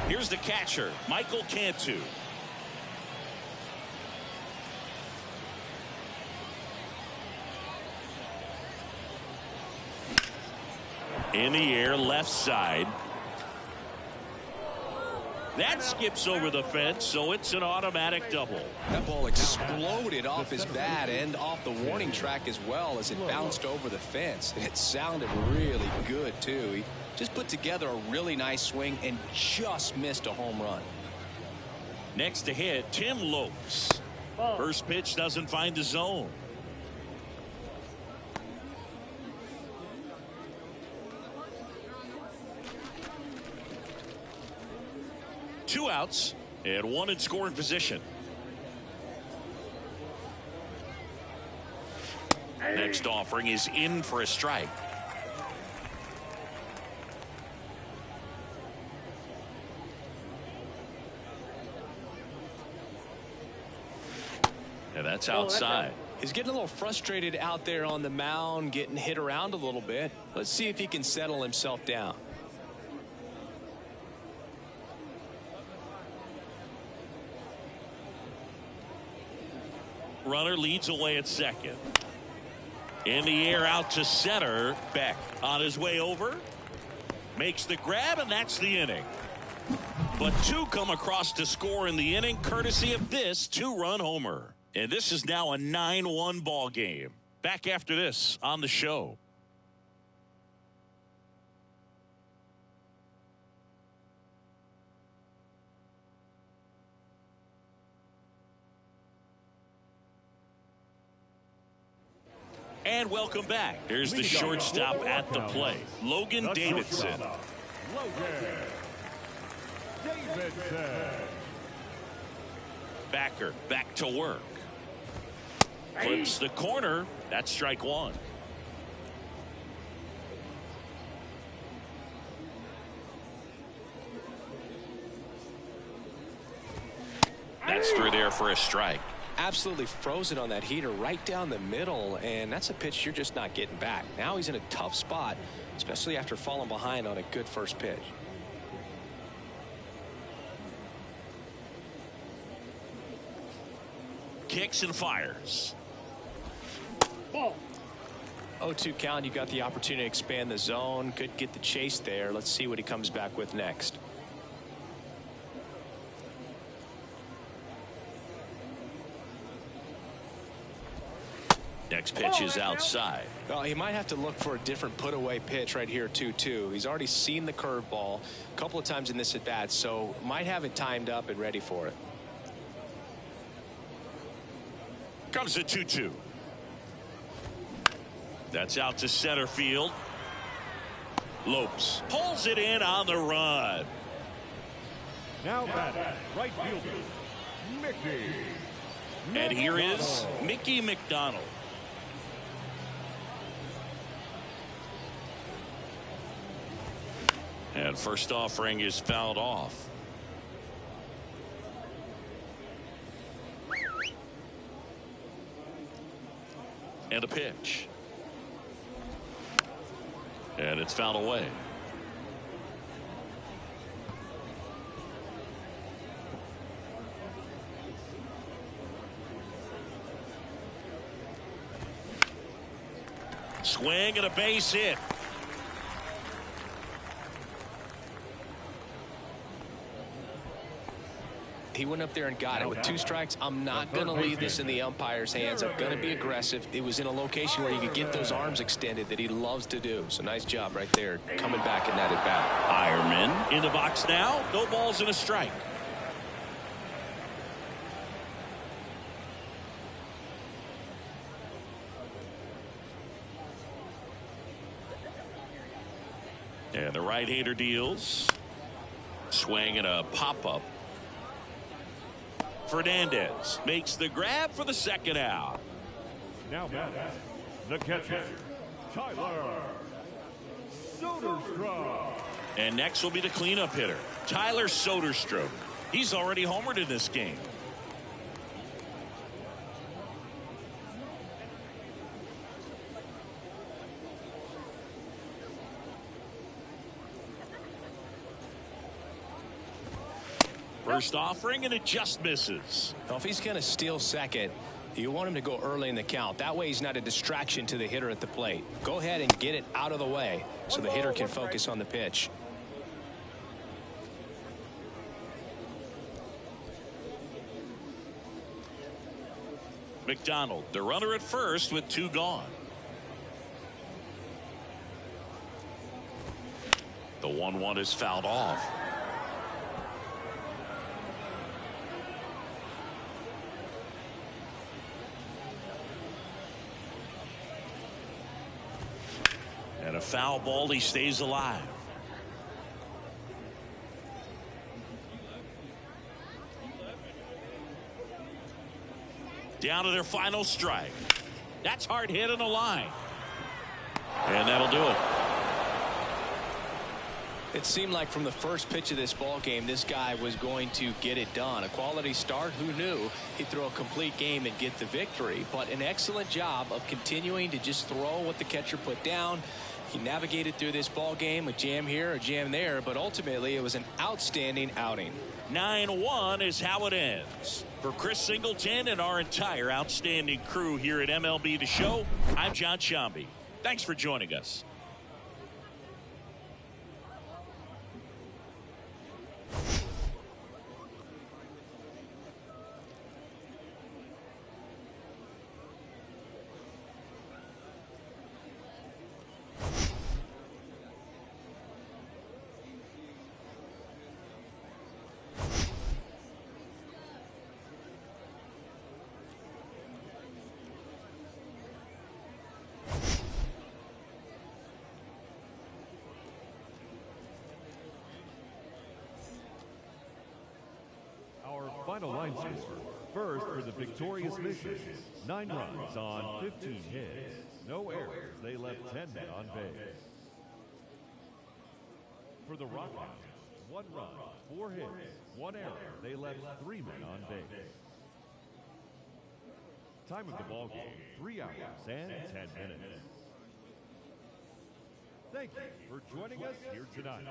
Here's the catcher, Michael Cantu. In the air, left side. That skips over the fence, so it's an automatic double. That ball exploded off his bat and off the warning track as well as it bounced over the fence. It sounded really good, too. He just put together a really nice swing and just missed a home run. Next to hit, Tim Lopes. First pitch doesn't find the zone. Two outs and one in scoring position. Next offering is in for a strike. And that's outside. He's getting a little frustrated out there on the mound, getting hit around a little bit. Let's see if he can settle himself down. Runner leads away at second. In the air out to center. Beck on his way over. Makes the grab, and that's the inning. But two come across to score in the inning, courtesy of this two-run homer. And this is now a 9-1 ball game. Back after this on the show. And welcome back. Here's the shortstop at the plate, Logan Davidson. Backer back to work. Flips the corner. That's strike one. That's through there for a strike. Absolutely frozen on that heater right down the middle, and that's a pitch you're just not getting back. Now he's in a tough spot, especially after falling behind on a good first pitch. Kicks and fires. Ball. 0-2 count. You got the opportunity to expand the zone. Could get the chase there. Let's see what he comes back with next. Next pitch is outside. Well, he might have to look for a different put-away pitch right here, 2-2. He's already seen the curveball a couple of times in this at-bat, so might have it timed up and ready for it. Comes the 2-2. That's out to center field. Lopes pulls it in on the run. Now batting, right fielder, Mickey. And here is Mickey McDonald. And first offering is fouled off. And a pitch. And it's fouled away. Swing and a base hit. He went up there and got it with 2 strikes. I'm not going to leave this in the umpire's hands. I'm going to be aggressive. It was in a location where he could get those arms extended that he loves to do. So nice job right there coming back in that at bat. Ironman in the box now. No balls and a strike. And the right-hander deals. Swing and a pop-up. Fernandez makes the grab for the second out. Now batting, the catcher, Tyler Soderstrom. And next will be the cleanup hitter, Tyler Soderstrom. He's already homered in this game. First offering, and it just misses. Well, if he's going to steal second, you want him to go early in the count. That way he's not a distraction to the hitter at the plate. Go ahead and get it out of the way so the hitter can focus on the pitch. McDonald, the runner at first with 2 gone. The 1-1 is fouled off. And a foul ball, he stays alive. Down to their final strike. That's hard hit on the line. And that'll do it. It seemed like from the first pitch of this ball game, this guy was going to get it done. A quality start. Who knew he'd throw a complete game and get the victory? But an excellent job of continuing to just throw what the catcher put down. He navigated through this ball game, a jam here, a jam there, but ultimately it was an outstanding outing. 9-1 is how it ends. For Chris Singleton and our entire outstanding crew here at MLB The Show, I'm John Shambi. Thanks for joining us. Final line score. First for the victorious Missions. 9 runs on 15 hits. No errors. They left 10 men on base. For the Rockhounds, 1 run, 4 hits, 1 error. They left 3 men on base. Time of the ball game, 3 hours and 10 minutes. Thank you for joining us here tonight.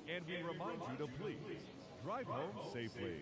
And we remind you to please drive home safely.